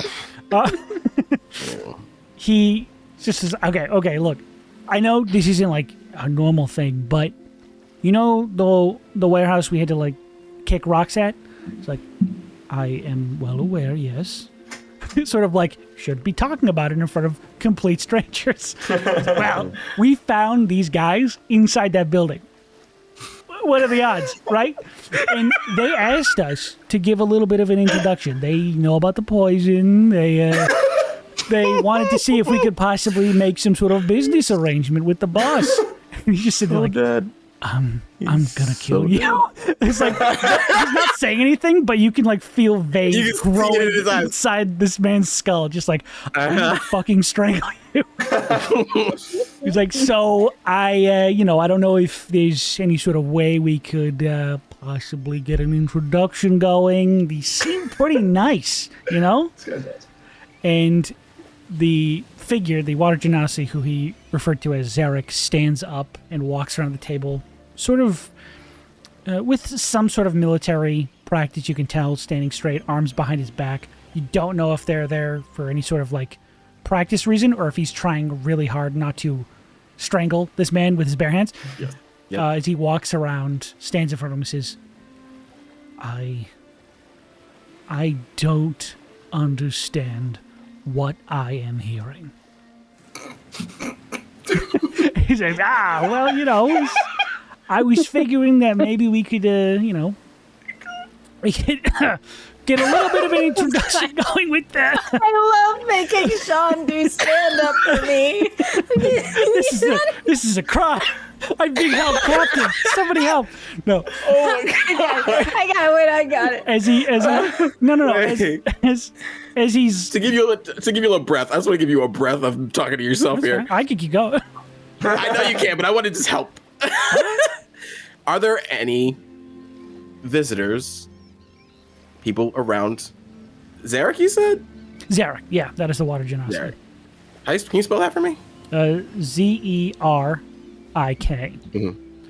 He just says, okay, look, I know this isn't like a normal thing, but you know the warehouse we had to like kick rocks at? It's like, I am well aware, yes. Sort of like, should be talking about it in front of complete strangers. Well, we found these guys inside that building. What are the odds, right? And they asked us to give a little bit of an introduction. They know about the poison. They wanted to see if we could possibly make some sort of business arrangement with the boss. And he's just sitting there like, Dead. I'm gonna kill you. It's like he's not saying anything, but you can like feel veins You can see it growing in his eyes. inside this man's skull, just like I'm gonna fucking strangle you. He's like, so I don't know if there's any sort of way we could possibly get an introduction going. These seem pretty nice, you know. And the figure, the water genasi, who he referred to as Zarek, stands up and walks around the table, sort of with some sort of military practice, you can tell, standing straight, arms behind his back. You don't know if they're there for any sort of like practice reason or if he's trying really hard not to strangle this man with his bare hands. Yeah. As he walks around, stands in front of him and says, I don't understand what I am hearing. He's like, well, I was figuring that maybe we could, we could get a little bit of an introduction going with that. I love making Sean do stand up for me. This is a crime. I'm being held captive. Somebody help. No. Oh my God. I got it. As he's To give you a little breath, I just want to give you a breath of talking to yourself here. I could keep going. I know you can, but I want to just help. Are there any visitors, people around Zarek, you said? Zarek, yeah, that is the water genasi. Zarek. Can you spell that for me? Zerik. IK,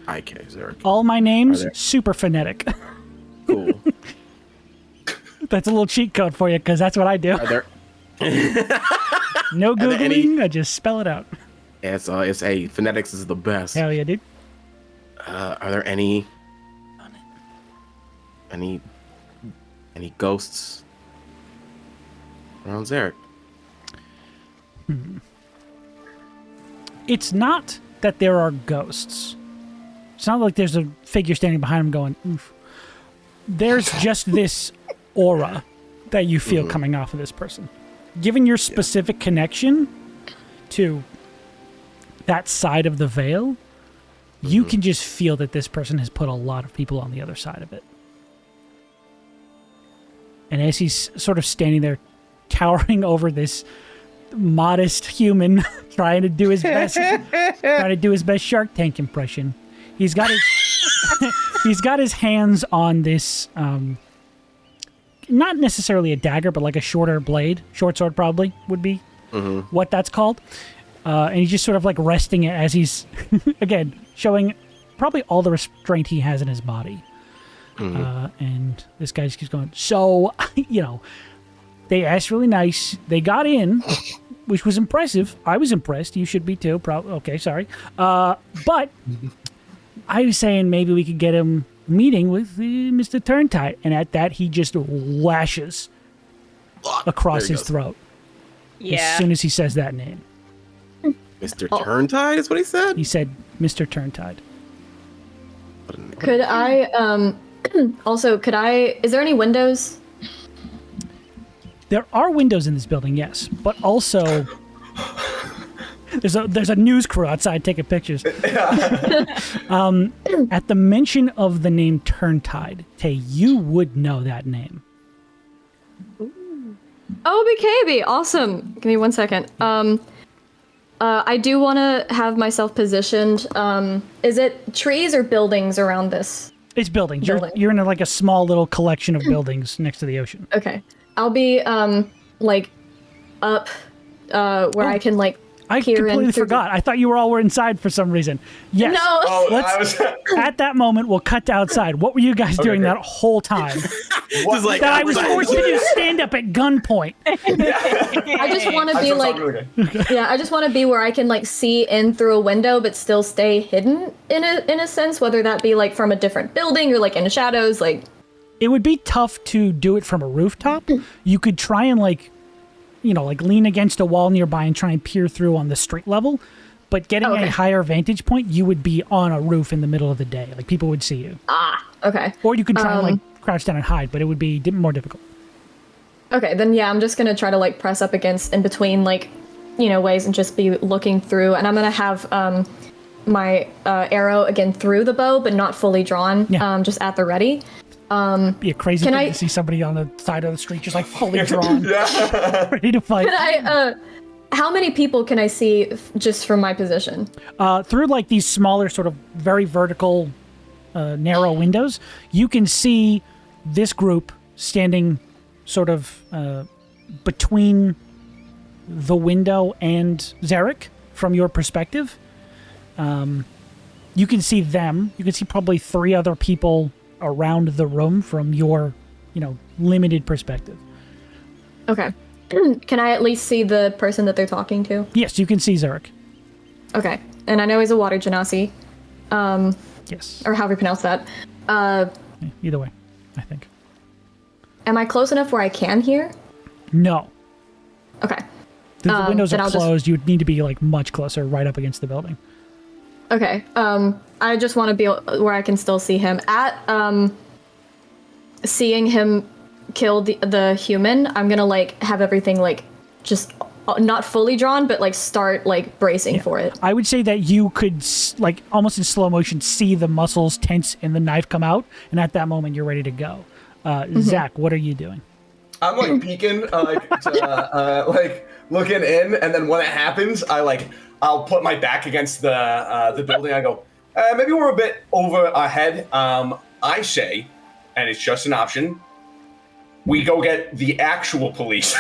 Zarek. All my names, Are there- super phonetic. Cool. That's a little cheat code for you, because that's what I do. Are there No there any- Googling, I just spell it out. It's phonetics is the best. Hell yeah, dude. Are there any ghosts around Zarek? It's not that there are ghosts. It's not like there's a figure standing behind him going, oof. There's just this aura that you feel coming off of this person. Given your specific connection to that side of the veil, you can just feel that this person has put a lot of people on the other side of it. And as he's sort of standing there, towering over this modest human, trying to do his best Shark Tank impression, he's got his hands on this, not necessarily a dagger, but like a shorter blade, short sword probably would be what that's called. And he's just sort of like resting it as he's, again, showing probably all the restraint he has in his body. And this guy just keeps going, so, they asked really nice. They got in, which was impressive. I was impressed. You should be too. Okay, sorry. But I was saying maybe we could get him a meeting with Mr. Turntide. And at that, he just lashes across his throat as soon as he says that name. Mr. Turntide is what he said? He said, Mr. Turntide. Could I, is there any windows? There are windows in this building, yes, but also there's a news crew outside taking pictures. At the mention of the name Turntide, Tay, you would know that name. Oh, BKB, awesome. Give me 1 second. I do want to have myself positioned. Is it trees or buildings around this? It's buildings. Building. You're in a small little collection of buildings next to the ocean. Okay. I'll be up where I can I peer completely in through forgot. I thought you were inside for some reason. Yes. No. At that moment, we'll cut to outside. What were you guys doing that whole time? What? like- That I was forced to do stand up at gunpoint. I just want to be I just want to be where I can see in through a window, but still stay hidden in a sense, whether that be from a different building or in the shadows. It would be tough to do it from a rooftop. You could try and lean against a wall nearby and try and peer through on the street level. But getting a higher vantage point, you would be on a roof in the middle of the day. People would see you. Okay. Or you could try and crouch down and hide, but it would be more difficult. Okay, then yeah, I'm just gonna try to press up against in between ways and just be looking through, and I'm gonna have my arrow again through the bow, but not fully drawn, just at the ready. Be a crazy thing to see somebody on the side of the street just fully drawn, ready to fight. How many people can I see just from my position? Through these smaller, sort of very vertical, narrow windows, you can see this group standing sort of between the window and Zarek from your perspective. You can see them. You can see probably 3 other people around the room from your, limited perspective. Okay. Can I at least see the person that they're talking to? Yes, you can see Zarek. Okay. And I know he's a water genasi. Yes. Or however you pronounce that. Either way, I think. Am I close enough where I can hear? No. Okay. The windows then are I'll closed. You would need to be much closer, right up against the building. Okay. I just want to be where I can still see him. At seeing him kill the human, I'm gonna have everything just not fully drawn, but start bracing for it. I would say that you could almost in slow motion see the muscles tense and the knife come out, and at that moment you're ready to go. Zach, what are you doing? I'm peeking, looking in, and then when it happens, I'll put my back against the building. I go, maybe we're a bit over our head. I say, and it's just an option, we go get the actual police.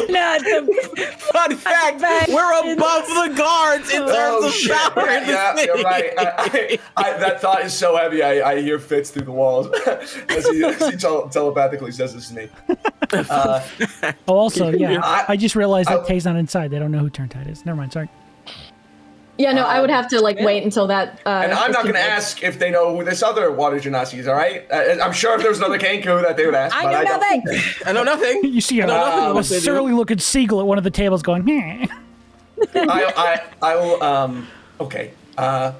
Not the Fun fact: we're above the guards in terms of power. in this Yeah, you're right. That thought is so heavy. I hear Fitz through the walls as he telepathically says this to me. Oh, also, yeah, I- I just realized that I- Tay's not inside. They don't know who Turntide is. Never mind. Sorry. Yeah, no, I would have to like wait until that. And I'm is not going to completed. ask if they know who this other water genasi is, all right? I'm sure if there was another Kenku that they would ask. I but know don't. nothing. I know nothing. You see a, know nothing a what they do. surly-looking seagull at one of the tables going, "Meh." I will, okay. I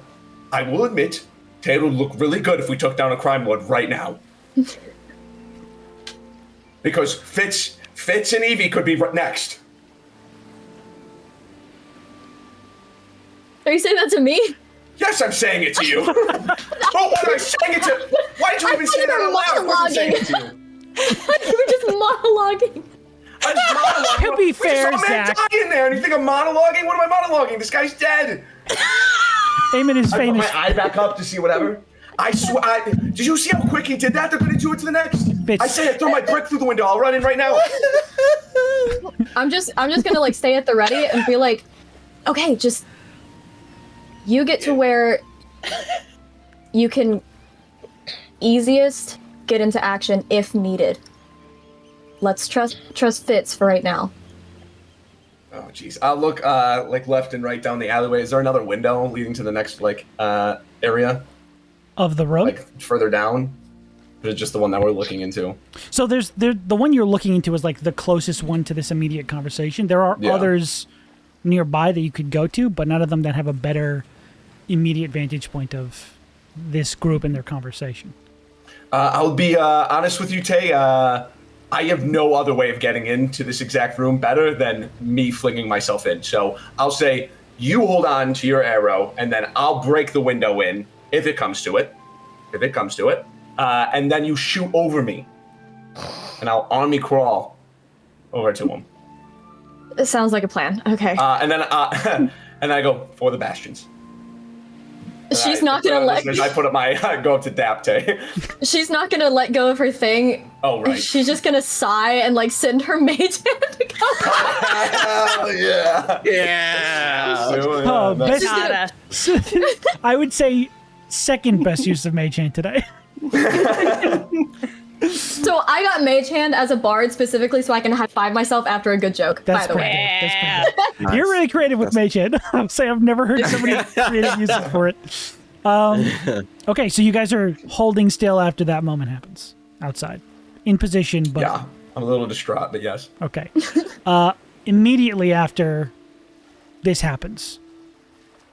will admit, Tay would look really good if we took down a crime lord right now. Because Fitz and Eevee could be next. Are you saying that to me? Yes, I'm saying it to you. Oh, what am I saying it to? Why did you even say that out loud? I wasn't saying it to you. You were just monologuing. I'm just monologuing. To be We fair, just saw a man Zach. die in there, and you think I'm monologuing? What am I monologuing? This guy's dead. Eamon is I put famous. my eye back up to see whatever. I swear. Did you see how quick he did that? They're going to do it to the next. Fitz. I said, throw my brick through the window. I'll run in right now. I'm just gonna like stay at the ready and be like, okay, just you get to where you can easiest get into action if needed. Let's trust Fitz for right now. Oh, jeez. I'll look like left and right down the alleyway. Is there another window leading to the next area, Of the room. like further down? Or is it just the one that we're looking into? So the one you're looking into is like the closest one to this immediate conversation. There are Yeah. others nearby that you could go to, but none of them that have a better immediate vantage point of this group and their conversation. I'll be honest with you, Tay. I have no other way of getting into this exact room better than me flinging myself in. So I'll say, you hold on to your arrow, and then I'll break the window in if it comes to it. And then you shoot over me, and I'll army crawl over to him. It sounds like a plan. Okay. And then and I go for the bastions. She's not gonna let. I put up my go up to Dap Tay. She's not gonna let go of her thing. Oh right. She's just gonna sigh and like send her mage hand to go. Hell yeah. Yeah. Oh, Nice. best, I would say second best use of Mage Hand today. So I got mage hand as a bard specifically so I can high five myself after a good joke. That's by the pretty way. good. That's pretty good. You're really creative with Mage Hand. I'll say I've never heard so many creative uses for it. Okay, so you guys are holding still after that moment happens outside, in position, but Yeah. I'm a little distraught, but yes. okay. Immediately after this happens,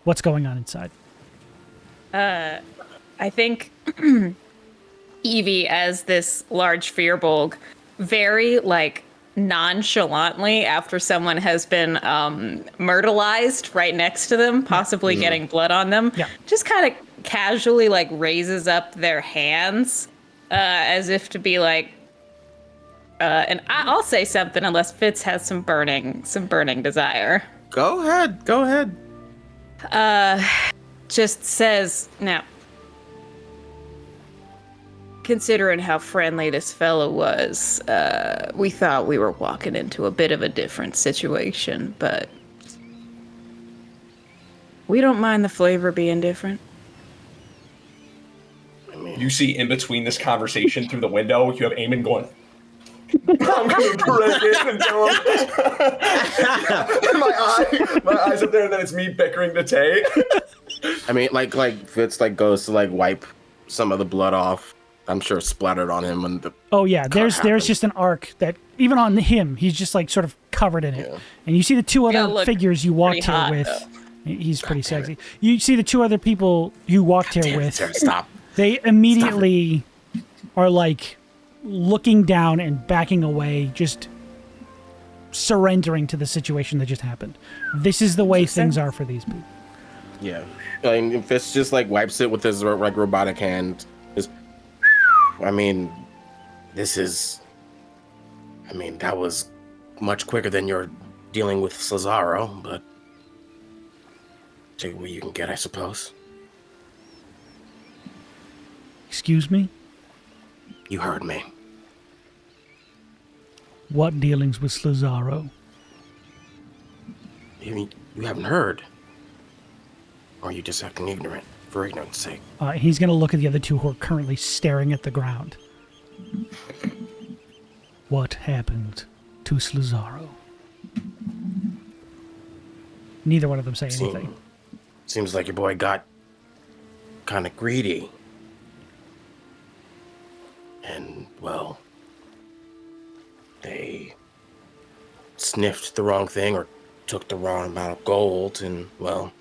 what's going on inside? I think Eevee, as this large firbolg, very like nonchalantly, after someone has been myrtleized right next to them, possibly getting blood on them, Yeah. just kind of casually like raises up their hands as if to be like, and I'll say something unless Fitz has some burning desire. Go ahead. Just says, now, considering how friendly this fellow was, we thought we were walking into a bit of a different situation, but we don't mind the flavor being different. You see in between this conversation through the window, you have Eamon going, I'm gonna break it until my eyes up there, and then it's me bickering to Tay. I mean, like Fitz like goes to like wipe some of the blood off. I'm sure splattered on him when the Oh yeah, there's happened. just an arc that even on him, he's just like sort of covered in it. Yeah. And you see the two Yeah, other look figures you walked pretty here hot, with. though. He's pretty sexy. You see the two other people you walked here Damn it, with. Sarah, stop. They immediately are like looking down and backing away, just surrendering to the situation that just happened. This is the way things are for these people. Yeah. And Fitz just like wipes it with his like robotic hand. Just, I mean, that was much quicker than you're dealing with Cesaro, but take what you can get, I suppose. Excuse me? You heard me. What dealings with Slazaro? You haven't heard? Or are you just acting ignorant for ignorance sake? He's going to look at the other two who are currently staring at the ground. What happened to Slazaro? Neither one of them say anything. Seems like your boy got kind of greedy. And, well, they sniffed the wrong thing or took the wrong amount of gold, and, well,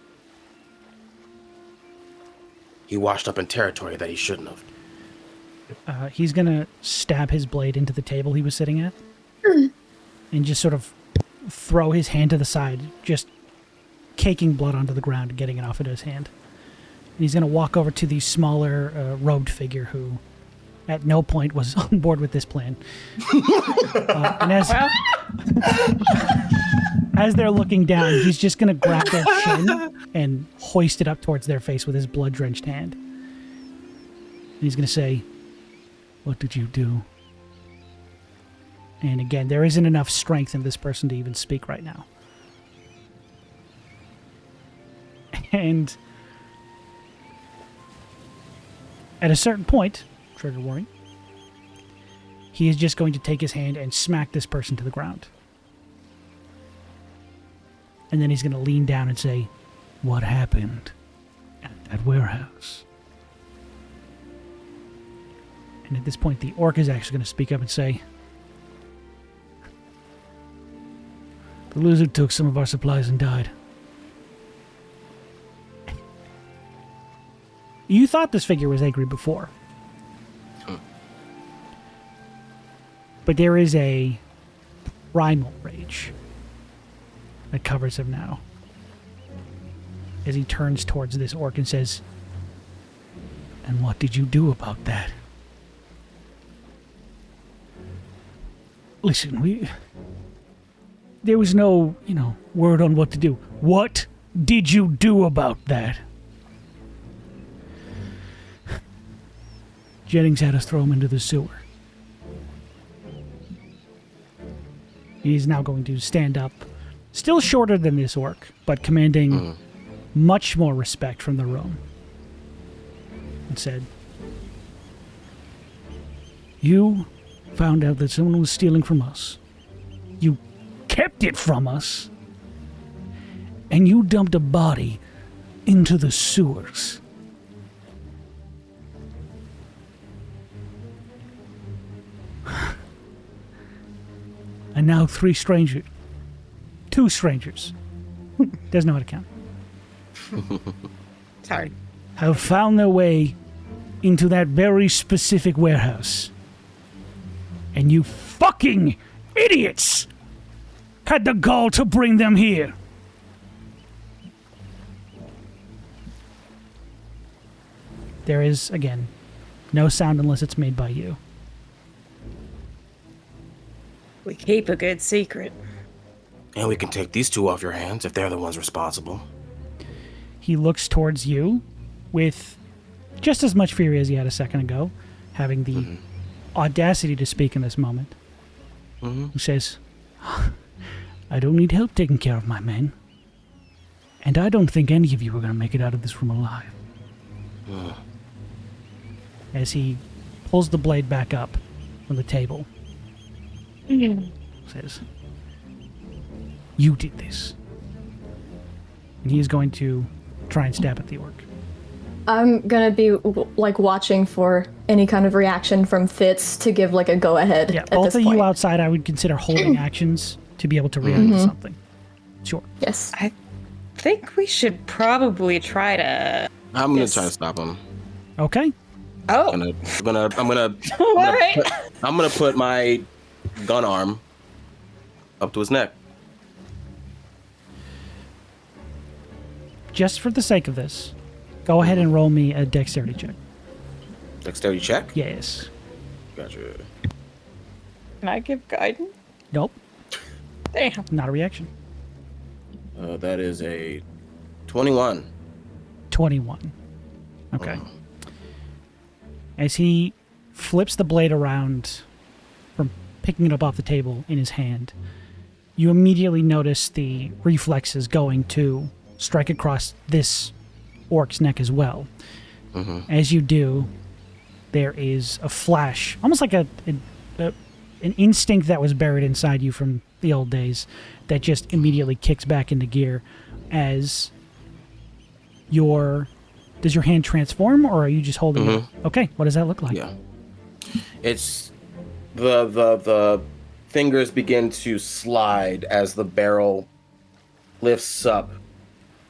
he washed up in territory that he shouldn't have. He's going to stab his blade into the table he was sitting at and just sort of throw his hand to the side, just caking blood onto the ground and getting it off into his hand. And he's going to walk over to the smaller robed figure who at no point was on board with this plan. And as they're looking down, he's just going to grab their chin and hoist it up towards their face with his blood-drenched hand. And he's going to say, "What did you do?" And again, there isn't enough strength in this person to even speak right now. And at a certain point, trigger warning, he is just going to take his hand and smack this person to the ground. And then he's going to lean down and say, "What happened at that warehouse?" And at this point, the orc is actually going to speak up and say, "The lizard took some of our supplies and died." You thought this figure was angry before. But there is a primal rage that covers him now. As he turns towards this orc and says, "And what did you do about that?" Listen, there was no, word on what to do. What did you do about that? Jennings had us throw him into the sewer. He's now going to stand up, still shorter than this orc, but commanding much more respect from the room, and said, "You found out that someone was stealing from us. You kept it from us, and you dumped a body into the sewers. And now two strangers, doesn't know how to count, It's hard. have found their way into that very specific warehouse. And you fucking idiots had the gall to bring them here. There is, again, no sound unless it's made by you. We keep a good secret. And we can take these two off your hands if they're the ones responsible. He looks towards you with just as much fury as he had a second ago, having the audacity to speak in this moment. He says, "I don't need help taking care of my men. And I don't think any of you are going to make it out of this room alive." As he pulls the blade back up from the table, says, "You did this." And he is going to try and stab at the orc. I'm gonna be watching for any kind of reaction from Fitz to give a go ahead. Yeah, at both this of point. you outside I would consider holding actions to be able to react to something. Sure. Yes. I think we should probably try to. I'm gonna Yes. try to stop him. Okay. Oh, I'm gonna all right. I'm gonna put my gun arm up to his neck. Just for the sake of this, go ahead and roll me a dexterity check. Dexterity check. Yes. Gotcha. Can I give guidance? Nope. Damn. Not a reaction. That is a 21. 21. Okay. As he flips the blade around from picking it up off the table in his hand, you immediately notice the reflexes going to strike across this orc's neck as well. As you do, there is a flash, almost like an instinct that was buried inside you from the old days that just immediately kicks back into gear as does your hand transform, or are you just holding it? Okay, what does that look like? Yeah. It's the fingers begin to slide as the barrel lifts up,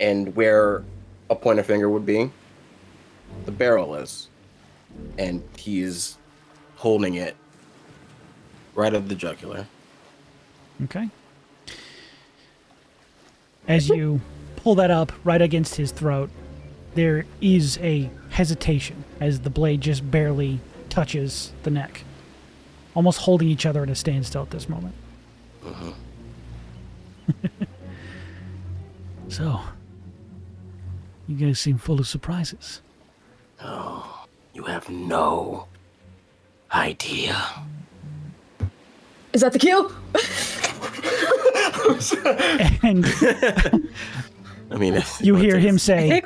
and where a pointer finger would be, the barrel is. And he's holding it right at the jugular. Okay. As you pull that up right against his throat, there is a hesitation as the blade just barely touches the neck, almost holding each other at a standstill at this moment. So, you guys seem full of surprises. Oh, you have no idea. Is that the cue? And I mean, if you hear him say,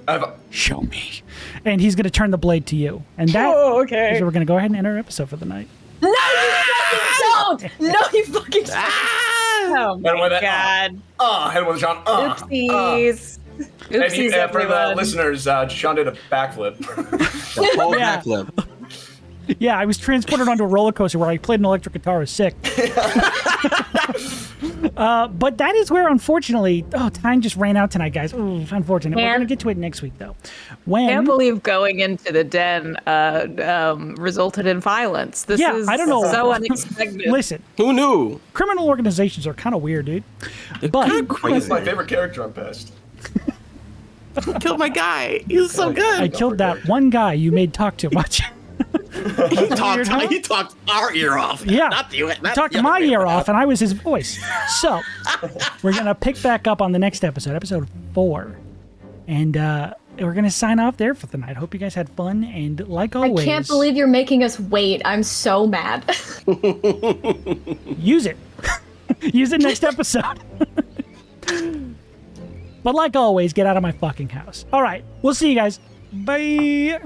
I've- "Show me," and he's going to turn the blade to you. And that Oh, okay. is where we're going to go ahead and end our episode for the night. No, you fucking don't! No, you fucking don't! Oh And with my that, god. hit him with John. Oopsies. And Oopsies, for the everyone. listeners, John did a backflip. the whole Yeah. backflip. Yeah, I was transported onto a roller coaster where I played an electric guitar. It was sick. But that is where, unfortunately, time just ran out tonight, guys. Ooh, unfortunate. We're Man. going to get to it next week, though. Can't believe going into the den resulted in violence. This Yeah, is I don't know. so unexpected. Listen, Who knew? criminal organizations are kind of weird, dude. But Kinda That's crazy. my favorite character on Pest. Killed my guy. He was so good. I killed that one guy you made talk too much. He talked. Weird, huh? He talked our ear off. Yeah. Not you. Not Talked the my other way ear around. off, and I was his voice. So, we're going to pick back up on the next episode, episode 4. And we're going to sign off there for the night. Hope you guys had fun, and like I always, can't believe you're making us wait. I'm so mad. use it. Use it next episode. But like always, get out of my fucking house. All right, we'll see you guys. Bye.